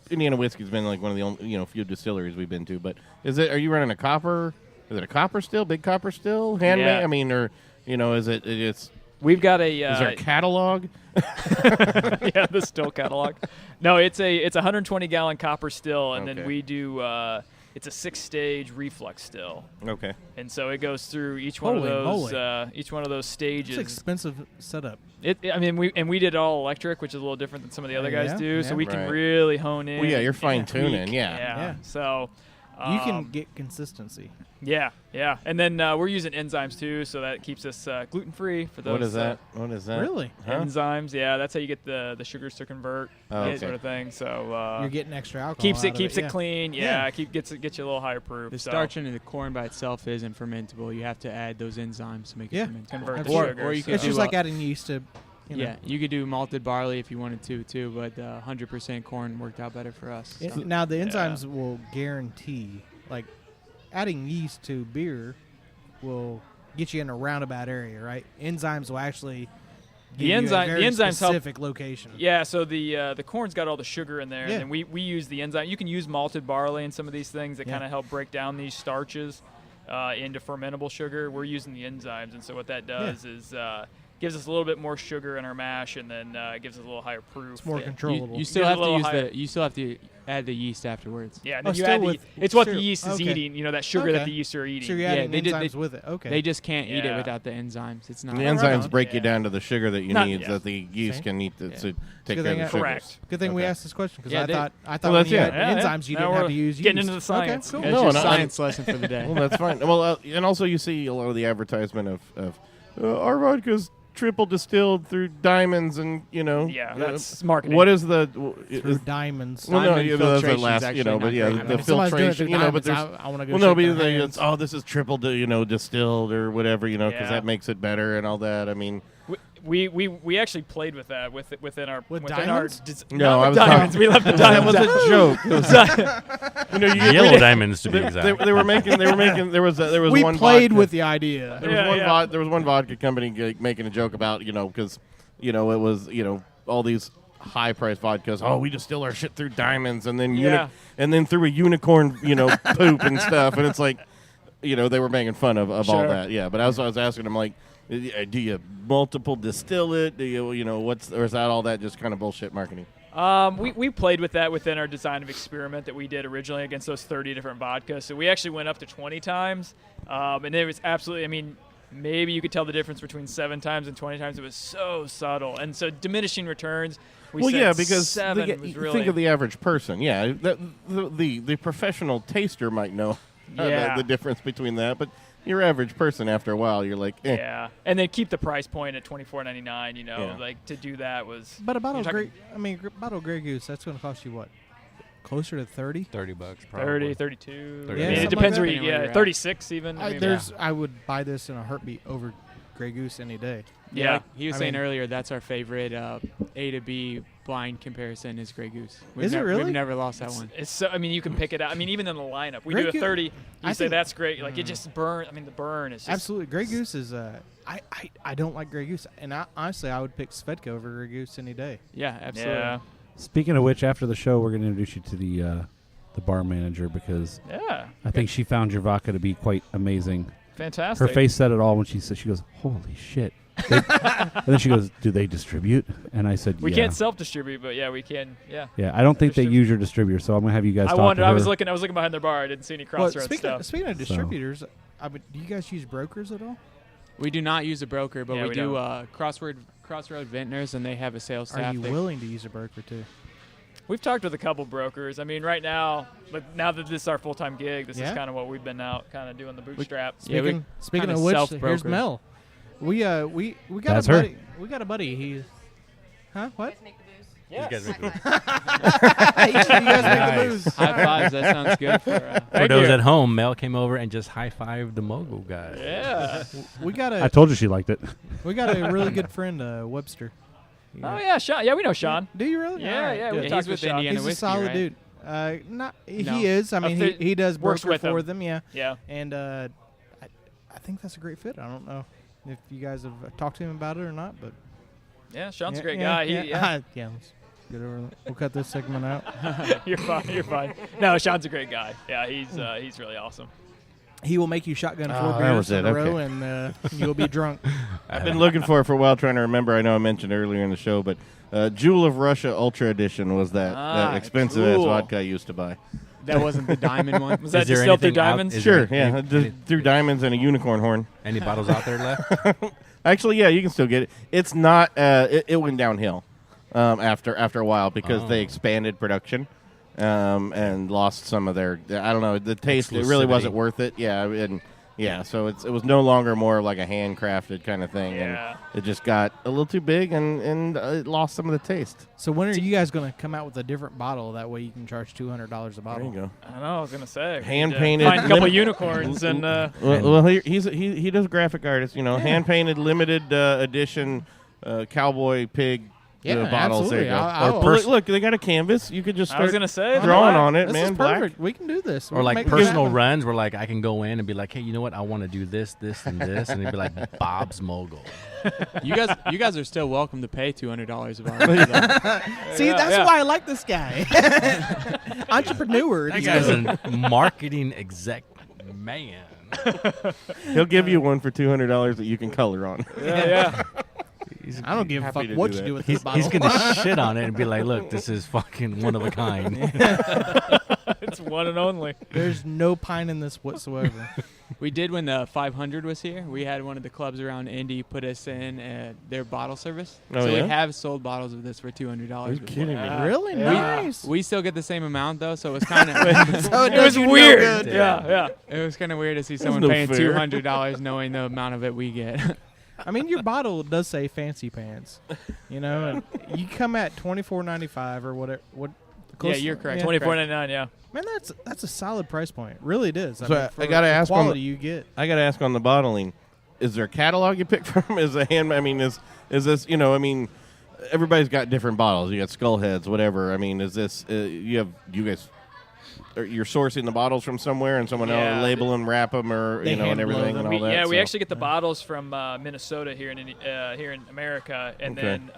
Indiana Whiskey's been like one of the only few distilleries we've been to, but are you running a copper? Is it a copper still? Big copper still? Handmade? Yeah. I mean, or is it's We've got a. is there a catalog? yeah, the still catalog. No, it's a 120 gallon copper still, and Okay. then we do. It's a 6-stage reflux still, Okay. and so it goes through each one Holy of those moly. each one of those stages. It's expensive setup. I mean, we did it all electric, which is a little different than some of the other guys Yeah, do. yeah. So we can Right. really hone in. Well, yeah, you're and fine-tuning, tweak. yeah. Yeah. So. You can get consistency. Yeah, and then we're using enzymes too, so that keeps us gluten free for those. What is that? What is that? Really? Huh? Enzymes, yeah, that's how you get the sugars to convert, Oh, that okay. sort of thing. So You're getting extra alcohol. keeps out it of keeps yeah. it clean. Yeah. Yeah, gets you a little higher proof. The so. starch in the corn by itself isn't fermentable. You have to add those enzymes to make Yeah. it fermentable. Convert the or, sugar, or you so- could It's do just like adding yeast to. yeah, you could do malted barley if you wanted to too, but 100% corn worked out better for us. It- so. now the enzymes will guarantee, like, adding yeast to beer will get you in a roundabout area, right? Enzymes will actually The enzymes specific help. Location. Yeah, so the corn's got all the sugar in there, Yeah. and then we use the enzyme. You can use malted barley and some of these things that Yeah. kind of help break down these starches into fermentable sugar. We're using the enzymes, and so what that does is gives us a little bit more sugar in our mash, and then gives us a little higher proof. It's more controllable. You still have to use you still have to add the yeast afterwards. Yeah, and then you still add with it's what the sugar. yeast is Okay. eating. You know, that sugar that Okay. the yeast are eating. So you're Yeah, adding they enzymes with it. Okay. They just can't eat it Yeah. without the enzymes. It's not. The right enzymes on. break you Yeah. down to the sugar that you Not- need, yeah. that the yeast See? can eat to Yeah. take Good care of thing the I- sugars. Correct. Good thing we Okay. asked this question because Yeah, I they- thought Well, when that's you it. had Yeah, enzymes you now didn't have we're to use getting yeast. into the science. Okay, cool. Yeah, No, just and I- science lesson for the day. Well, that's fine. Well, and also you see a lot of the advertisement of our vodka's triple distilled through diamonds, and Yeah, that's marketing. What is the Through diamonds. well, no, Diamond yeah, that's the filtration's last, actually but not yeah, great. the If somebody's doing it through filtration, but diamonds, there's I want to go well, no, shake but their it's hands. this is triple, distilled or whatever, because Yeah. that makes it better and all that. I mean, We actually played with that within our With within diamonds? our No, I was diamonds. talking- We left the that diamonds. was a joke. It was, you Yellow diamonds to be exact. they were making. There was We one played vodka- with the idea. There was Yeah, one yeah. there was one vodka company making a joke about because it was all these high priced vodkas. Oh, we distill our shit through diamonds, and then Yeah. and then through a unicorn poop and stuff, and it's like they were making fun of all Sure. that. Yeah, but I was asking them like, do you multiple distill it? Do you or is that all that just kind of bullshit marketing? We played with that within our design of experiment that we did originally against those 30 different vodkas. So we actually went up to 20 times, and it was absolutely. I mean, maybe you could tell the difference between 7 times and 20 times. It was so subtle, and so diminishing returns. We said yeah, because 7 was really. think of the average person. Yeah, the professional taster might know Yeah. the difference between that, but your average person, after a while, you're like, eh. Yeah, and then keep the price point at $24.99. Yeah. Like to do that was. But a bottle of you're bottle of Grey Goose, that's going to cost you what? Closer to 30? $30 probably. 30, 32. 30. I Yeah, mean, it something depends like where that. you. Depending where Yeah, you're at. 36 even. I mean, I would buy this in a heartbeat over Grey Goose any day. Yeah. like he was I saying mean- earlier, that's our favorite A to B blind comparison is Grey Goose. Is it really? We've never lost that one. It's so. I mean, you can pick it out. I mean, even in the lineup, we Grey do a Goose- 30. You I say think- that's great. Like it just burn. I mean, the burn is just Absolutely. Grey Goose is I don't like Grey Goose, and honestly I would pick Svedka over Grey Goose any day. Yeah, absolutely. Yeah. Speaking of which, after the show, we're going to introduce you to the bar manager because Yeah. I think she found your vodka to be quite amazing. Fantastic. Her face said it all when she said, she goes, "Holy shit." And then she goes, "Do they distribute?" And I said, We "Yeah." can't self-distribute, but yeah, we can. Yeah. Yeah, I don't think they Distrib- use your distributor, so I'm going to have you guys I talk wondered. to her. I was looking behind their bar. I didn't see any Well, crossroads speaking stuff. of distributors, do you guys use brokers at all? We do not use a broker, but Yeah, we we do don't. Crossroad Vintners, and they have a sales Are staff. you that- willing to use a broker too? We've talked with a couple brokers. I mean, right now, now that this is our full-time gig, this Yeah. is kind of what we've been out kind of doing the bootstrap. Yeah, we Speaking kinda of which, self-broker. here's Mel. We got That's a her. buddy. We got a buddy. He's what? You guys make it- You guys make the booze. High fives. That sounds good for. For Thank those you. at home, Mel came over and just high-fived the Mogul guy. Yeah. We got I a told you she liked it. a really good friend, Webster. Oh yeah, Sean. Yeah, we know Sean. Do you really? Yeah, All right, yeah, good. we Yeah, talked he's with Sean. Indiana He's a Whiskey, solid right? dude. No. He is. I mean, fit- he does works broker with for them. them. Yeah, Yeah. and I think that's a great fit. I don't know if you guys have talked to him about it or not, but Yeah, Sean's yeah, a great yeah, guy. Yeah, Yeah. yeah. Let's get over that. We'll cut this segment out. You're fine. You're fine. No, Sean's a great guy. Yeah, he's really awesome. He will make you shotgun Oh, 4 that beers was in it, a row, okay. and you'll be drunk. I've been looking for it for a while, trying to remember. I know I mentioned earlier in the show, but Jewel of Russia Ultra Edition was that expensive ass Jewel. vodka I used to buy. That wasn't the diamond one. Was that Is there distilled through anything out- diamonds? is Sure, there yeah, any- just through diamonds and a unicorn horn. Any bottles out there left? Actually, yeah, you can still get it. It's not. It went downhill after a while because they expanded production and lost some of their. I don't know. The taste. It really Exclusivity. wasn't worth it. Yeah, and yeah. So it was no longer more like a handcrafted kind of thing, Yeah. and it just got a little too big and it lost some of the taste. So when are you guys going to come out with a different bottle? That way you can charge $200 a There bottle. you go. I don't know. I was gonna say we Hand need to painted Find a couple limit- unicorns and. Well, he does graphic artist. Hand painted limited edition cowboy pig Yeah, bottles. absolutely. There you go. Or look, they got a canvas. You could just start I was gonna say drawing on it, this man. Is perfect. We can do this. Or like personal runs where like I can go in and be like, hey, you know what? I want to do this, this, and this, and it'd be like Bob's Mogul. You guys are still welcome to pay $200 a bottle. See, that's why I like this guy. Entrepreneur. This guy's a marketing exec man. He'll give you one for $200 that you can color on. Yeah. I don't give a fuck to what do you that. do with this bottle. He's gonna shit on it and be like, look, this is fucking one of a kind. It's one and only. There's no pine in this whatsoever. We did when the 500 was here. We had one of the clubs around Indy put us in their bottle service. Oh, so yeah? we have sold bottles of this for $200. Are you before. kidding me? Really nice. We still get the same amount though, so it was kind of It was weird. Yeah. it was kind of weird to see someone no paying fair. $200 knowing the amount of it we get. I mean, your bottle does say fancy pants, and you come at $24.95 or whatever. Yeah, you're correct. $24.99. Yeah. Man, that's a solid price point. Really, it is. So mean, I for gotta the ask on quality you get. I got to ask on the bottling, is there a catalog you pick from? Is a hand? I mean, is this? I mean, everybody's got different bottles. You got skull heads, whatever. I mean, is this? You guys? You're sourcing the bottles from somewhere, and someone else label them, wrap them, or They and everything, and all that. Yeah, we so. actually get the bottles from Minnesota here in America, and then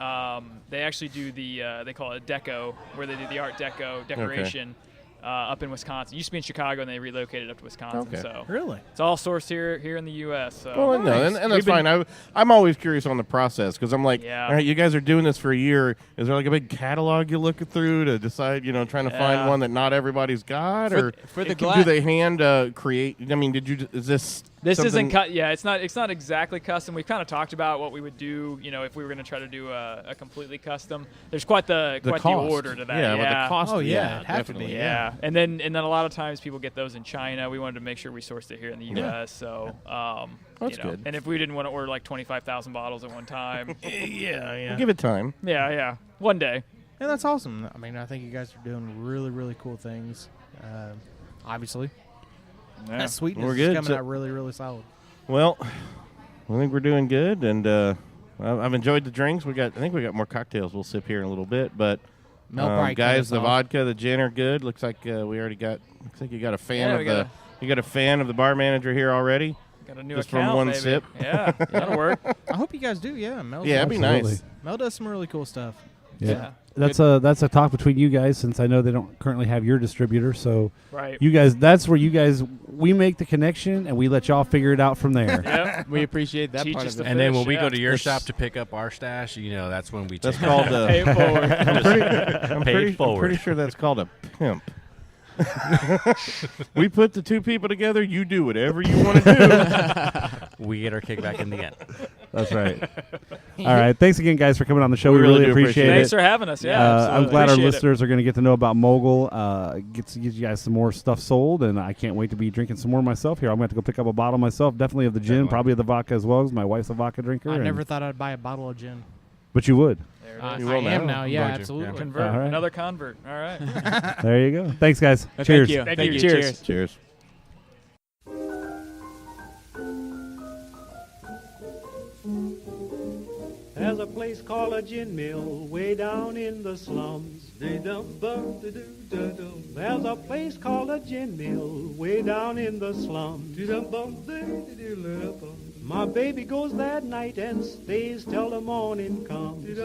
they actually do they call it a deco, where they do the Art Deco decoration. Up in Wisconsin. Used to be in Chicago, and they relocated up to Wisconsin. Okay. So Really? it's all sourced here in the U.S. So. Well, no, and that's fine. I'm always curious on the process because I'm like, all right, you guys are doing this for a year. Is there like a big catalog you look through to decide, trying to find one that not everybody's got, for the do they hand create? I mean, is this? This isn't cut. Yeah, it's not exactly custom. We've kind of talked about what we would do, if we were going to try to do a completely custom. There's quite the order to that. Yeah, but the cost. Oh yeah, it has to be. Yeah, and then a lot of times people get those in China. We wanted to make sure we sourced it here in the U.S. So that's good. And if we didn't want to order like 25,000 bottles at one time, We'll give it time. yeah, one day. And that's awesome. I mean, I think you guys are doing really, really cool things. Obviously, that sweetness We're good. is coming out really, really solid. Well, I think we're doing good, and I've enjoyed the drinks. I think we got more cocktails. We'll sip here in a little bit, but guys, the vodka, the gin are good. Looks like we already got. Looks like you got a fan you got a fan of the bar manager here already. Got a new just account, from one maybe. sip. Yeah, that'll work. I hope you guys do. Yeah, Mel. Yeah, it'd be nice. Mel does some really cool stuff. Yeah. That's a talk between you guys, since I know they don't currently have your distributor. So right. You guys, that's where we make the connection and we let y'all figure it out from there. Yep. We appreciate that Teach part us of it. And then when we go to your shop to pick up our stash, that's when we That's take called Pay it forward. I'm pretty sure that's called a pimp. We put the two people together. You do whatever you want to do. We get our kickback in the end. That's right. All right. Thanks again, guys, for coming on the show. We really do appreciate it. Thanks for having us. Yeah, absolutely. I'm glad our Appreciate listeners are going to get to know about Mogul. Get you guys some more stuff sold, and I can't wait to be drinking some more myself here. I'm going to have to go pick up a bottle myself, definitely of the gin, probably of the vodka as well, because my wife's a vodka drinker. I never thought I'd buy a bottle of gin. But you would. You I will am now. now. Yeah, Going to, absolutely. yeah. Convert. All right. Another convert. All right. There you go. Thanks, guys. Thank Cheers. you. Thank you. Cheers. Cheers. There's a place called a gin mill way down in the slums. There's a place called a gin mill way down in the slums. My baby goes that night and stays till the morning comes.